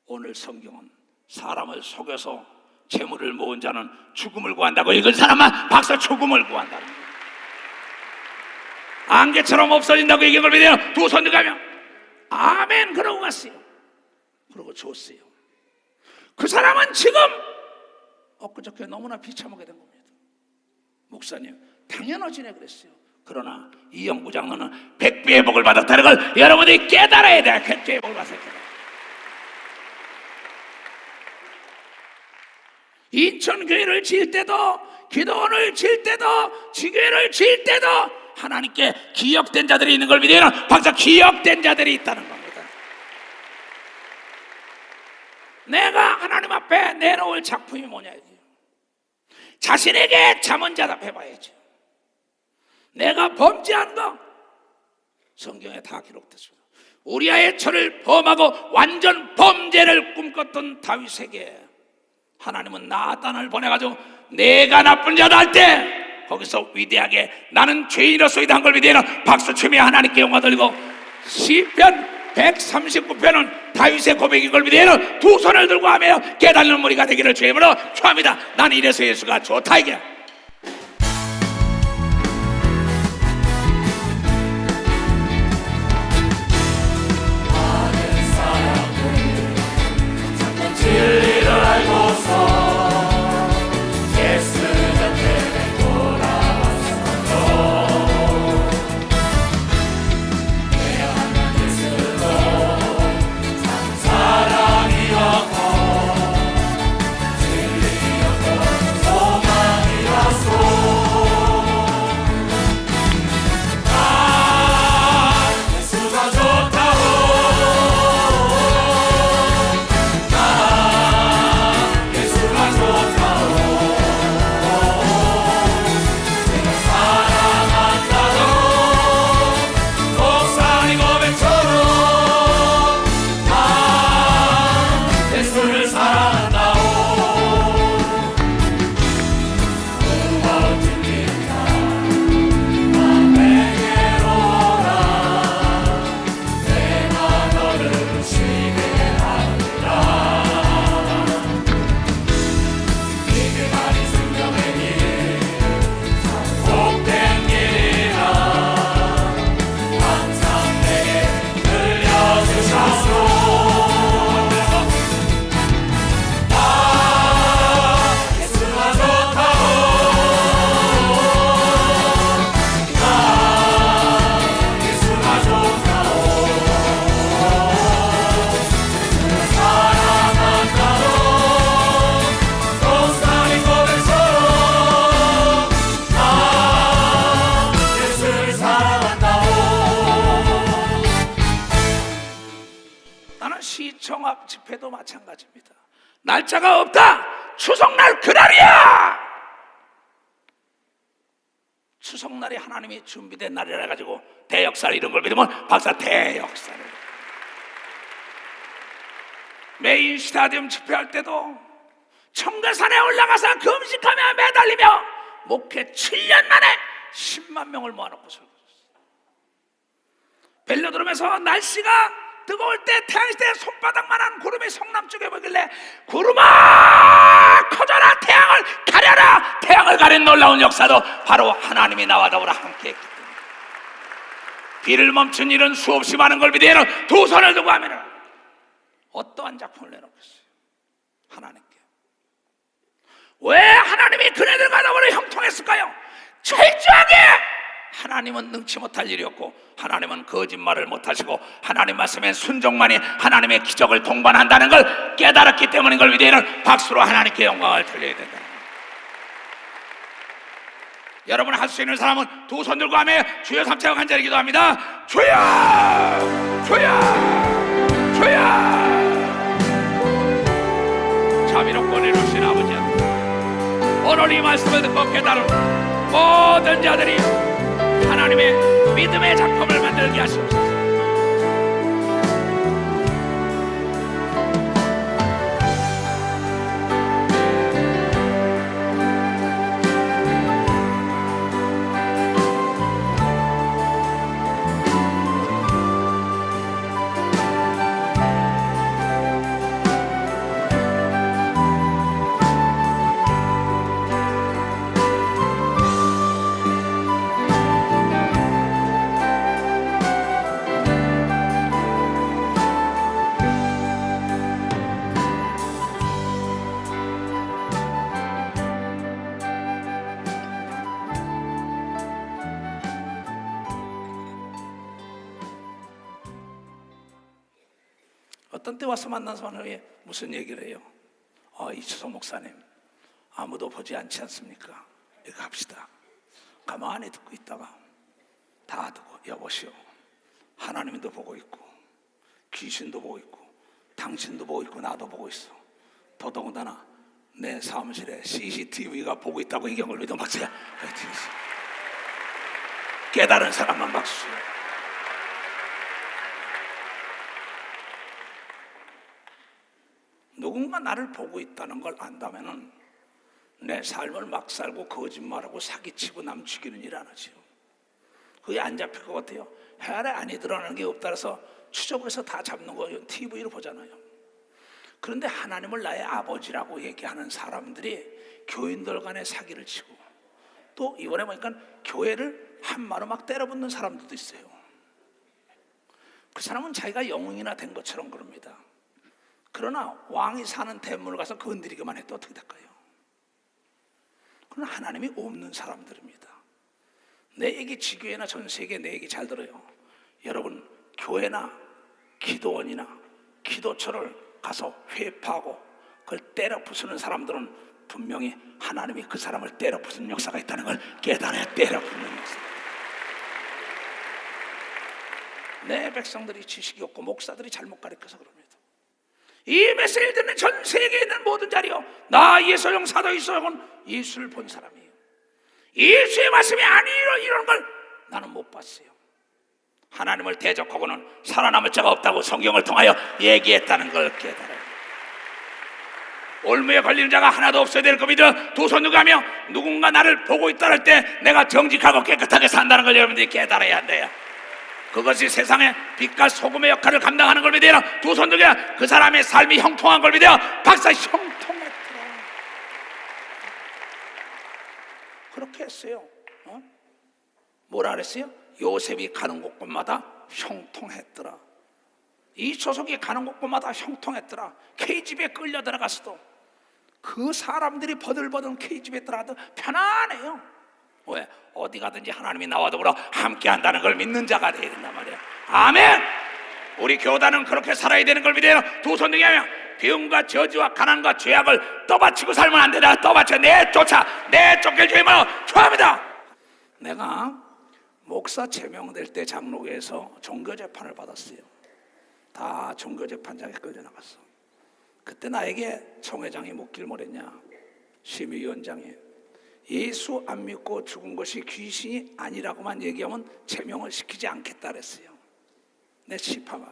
Speaker 1: 오늘 성경은 사람을 속여서 재물을 모은 자는 죽음을 구한다고 읽은 사람만 박사 죽음을 구한다는 거예요. 안개처럼 없어진다고 얘기한 걸 믿어요. 두 손 들고 가면 아멘 그러고 갔어요. 그러고 줬어요. 그 사람은 지금 엊그저께 너무나 비참하게 된 겁니다. 목사님 당연하지네 그랬어요. 그러나 이영부 장로는 100배의 복을 받았다는 걸 여러분들이 깨달아야 돼. 100배의 복을 받았다. 인천교회를 지을 때도, 기도원을 지을 때도, 지교회를 지을 때도 하나님께 기억된 자들이 있는 걸 믿어요. 박사 기억된 자들이 있다는 겁니다. 내가 하나님 앞에 내놓을 작품이 뭐냐, 자신에게 자문자답해봐야죠. 내가 범죄한 거 성경에 다 기록됐습니다. 우리아의 철을 범하고 완전 범죄를 꿈꿨던 다윗에게 하나님은 나단을 보내가지고 내가 나쁜 자다 할 때 거기서 위대하게 나는 죄인으로서이다 한 걸 믿어요. 박수 치며 하나님께 영광 돌리고 시편 139편은 다윗의 고백인 걸 믿어요. 두 손을 들고 하며 깨닫는 무리가 되기를 주의 이름으로 축원합니다. 나는 이래서 예수가 좋다 이게.
Speaker 3: 진리를 알고서 예수 곁에 돌아왔어. 내가 예수로 참 사랑이었고 진리였고 소망이었어. 아 예수가 좋다고
Speaker 1: 시청합 집회도 마찬가지입니다. 날짜가 없다. 추석날 그날이야. 추석날이 하나님이 준비된 날이라 해가지고 대역사를 이룬 걸 믿으면 박사 대역사를. 메인 스타디움 집회할 때도 청계산에 올라가서 금식하며 매달리며 목회 7년 만에 10만 명을 모아놓고 설교했어요. 벨로드롬에서 날씨가 뜨거울 때 태양이 때 손바닥만한 구름이 성남쪽에 보이길래 구름아 커져라 태양을 가려라. 태양을 가린 놀라운 역사도 바로 하나님이 나와 더불어 함께 했기 때문에 비를 멈춘 일은 수없이 많은 걸 믿어요. 두 손을 들고 하면 어떠한 작품을 내놓겠어요? 하나님께. 왜 하나님이 그네들과 더불어 형통했을까요? 철저하게 하나님은 능치 못할 일이었고 하나님은 거짓말을 못하시고 하나님 말씀에 순종만이 하나님의 기적을 동반한다는 걸 깨달았기 때문인 걸 믿어요. 박수로 하나님께 영광을 돌려야 된다. 여러분 할 수 있는 사람은 두 손 들고 하며 주여 삼차고 간절히 기도합니다. 주여 주여 주여. 자비롭고 은혜로우신 아버지, 오늘 이 말씀을 듣고 깨달은 모든 자들이 하나님의 믿음의 작품을 만들게 하시옵소서. 어떤 때 와서 만난 사람이 무슨 얘기를 해요? 이철성 목사님, 아무도 보지 않지 않습니까? 이거 합시다. 가만히 듣고 있다가 다 듣고, 여보시오, 하나님도 보고 있고 귀신도 보고 있고 당신도 보고 있고 나도 보고 있어. 더더군다나 내 사무실에 CCTV가 보고 있다고 이경을 믿어 박수야. 깨달은 사람만 박수. 누군가 나를 보고 있다는 걸 안다면은 내 삶을 막 살고 거짓말하고 사기치고 남치기는 일 안 하지요. 그게 안 잡힐 것 같아요. 해 아래 안이 드러나는 게 없다라서 추적을 해서 다 잡는 거 TV로 보잖아요. 그런데 하나님을 나의 아버지라고 얘기하는 사람들이 교인들 간에 사기를 치고, 또 이번에 보니까 교회를 한마로 막 때려붓는 사람들도 있어요. 그 사람은 자기가 영웅이나 된 것처럼 그럽니다. 그러나 왕이 사는 대문을 가서 건드리기만 해도 어떻게 될까요? 그건 하나님이 없는 사람들입니다. 내 얘기 지교회나 전 세계 내 얘기 잘 들어요. 여러분, 교회나 기도원이나 기도처를 가서 회파하고 그걸 때려 부수는 사람들은 분명히 하나님이 그 사람을 때려 부수는 역사가 있다는 걸 깨달아야 때려 부수는 역사. 내 백성들이 지식이 없고 목사들이 잘못 가르쳐서 그럽니다. 이 메시지를 듣는 전 세계에 있는 모든 자리요, 나 예수용 사도 이소용은 예수를 본 사람이에요. 예수의 말씀이 아니로 이런 걸 나는 못 봤어요. 하나님을 대적하고는 살아남을 자가 없다고 성경을 통하여 얘기했다는 걸 깨달아요. 올무에 걸리는 자가 하나도 없어야 될 겁니다. 두 손 들고 하며 누군가 나를 보고 있다 할 때 내가 정직하고 깨끗하게 산다는 걸 여러분들이 깨달아야 한대요. 그것이 세상의 빛과 소금의 역할을 감당하는 걸 믿어요. 두 손 들고 그 사람의 삶이 형통한 걸 믿어요. 박사, 형통했더라. 그렇게 했어요. 뭐라 그랬어요? 요셉이 가는 곳곳마다 형통했더라. 이 조석이 가는 곳곳마다 형통했더라. KGB에 끌려 들어갔어도 그 사람들이 버들버들 KGB에 들어가도 편안해요. 왜? 어디 가든지 하나님이 나와 더불어 함께 한다는 걸 믿는 자가 되어야 된단 말이야. 아멘! 우리 교단은 그렇게 살아야 되는 걸 믿어요. 두 손 등에 하며 비움과 저주와 가난과 죄악을 떠받치고 살면 안 된다. 떠받쳐 내쫓아, 내쫓길 죄임으로 좋아합니다. 내가 목사 제명될 때 장로교에서 종교재판을 받았어요. 다 종교재판장에 끌려나갔어. 그때 나에게 총회장이 묻길 뭐랬냐, 심의위원장이 예수 안 믿고 죽은 것이 귀신이 아니라고만 얘기하면 제명을 시키지 않겠다 그랬어요. 내 시파가.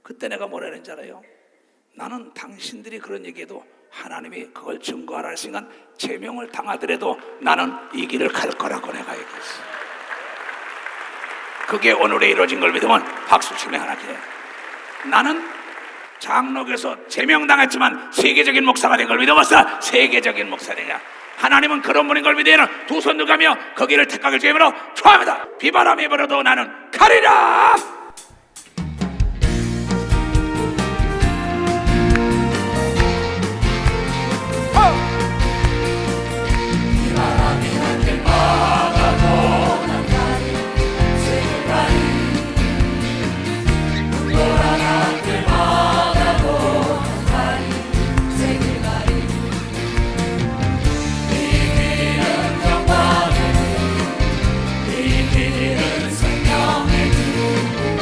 Speaker 1: 그때 내가 뭐라 했는지 알아요? 나는 당신들이 그런 얘기해도 하나님이 그걸 증거하라 했으니까 제명을 당하더라도 나는 이 길을 갈 거라고 내가 얘기했어. 그게 오늘에 이루어진 걸 믿으면 박수 치며 하나님께. 나는 장로교에서 제명당했지만 세계적인 목사가 된 걸 믿어봤어. 세계적인 목사되냐. 하나님은 그런 분인 걸 믿어야 두 손 들가며 거기를 택하길 주임으로 축하합니다. 비바람이 불어도 나는 가리라.
Speaker 3: 이 길은 생명의 길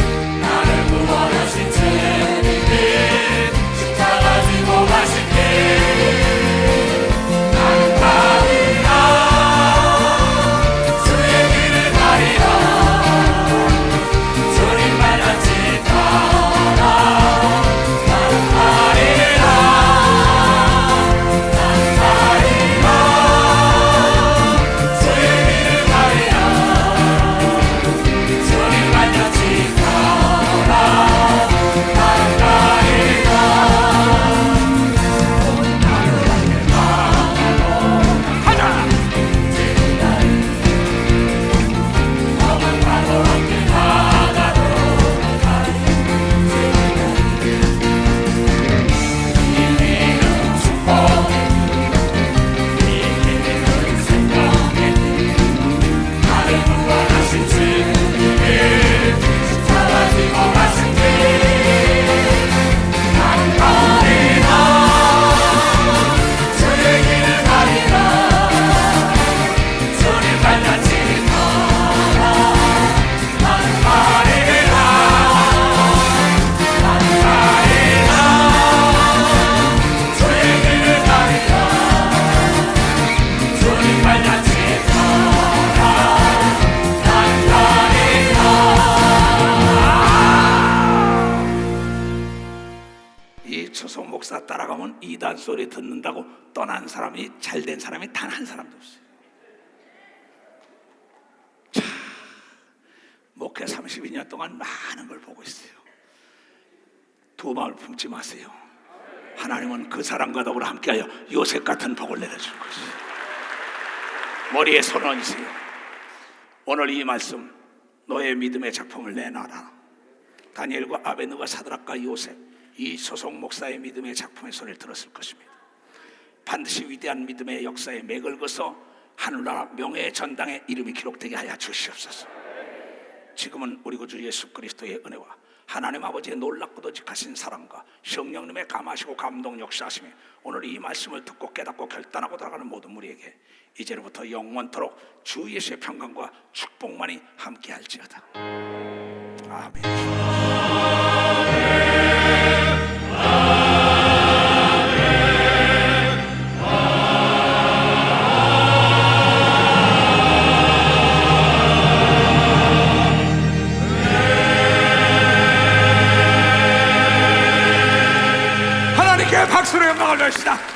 Speaker 1: 가면 이단 소리 듣는다고 떠난 사람이, 잘된 사람이 단 한 사람도 없어요. 자, 목회 32년 동안 많은 걸 보고 있어요. 두 마음을 품지 마세요. 하나님은 그 사람과 더불어 함께하여 요셉 같은 복을 내려줄 것이에요. 머리에 손 얹으세요. 오늘 이 말씀, 너의 믿음의 작품을 내놔라. 다니엘과 아벤느고가 사드락과 요셉, 이 소속 목사의 믿음의 작품의 소리를 들었을 것입니다. 반드시 위대한 믿음의 역사에 맥을 그어서 하늘나라 명예의 전당에 이름이 기록되게 하여 주시옵소서. 지금은 우리 구주 예수 그리스도의 은혜와 하나님 아버지의 놀랍고도 직하신 사랑과 성령님의 감하시고 감동 역사하심이 오늘 이 말씀을 듣고 깨닫고 결단하고 돌아가는 모든 무리에게 이제로부터 영원토록 주 예수의 평강과 축복만이 함께할지어다. 아멘. 하나님께 박수로 영광을 돌립시다.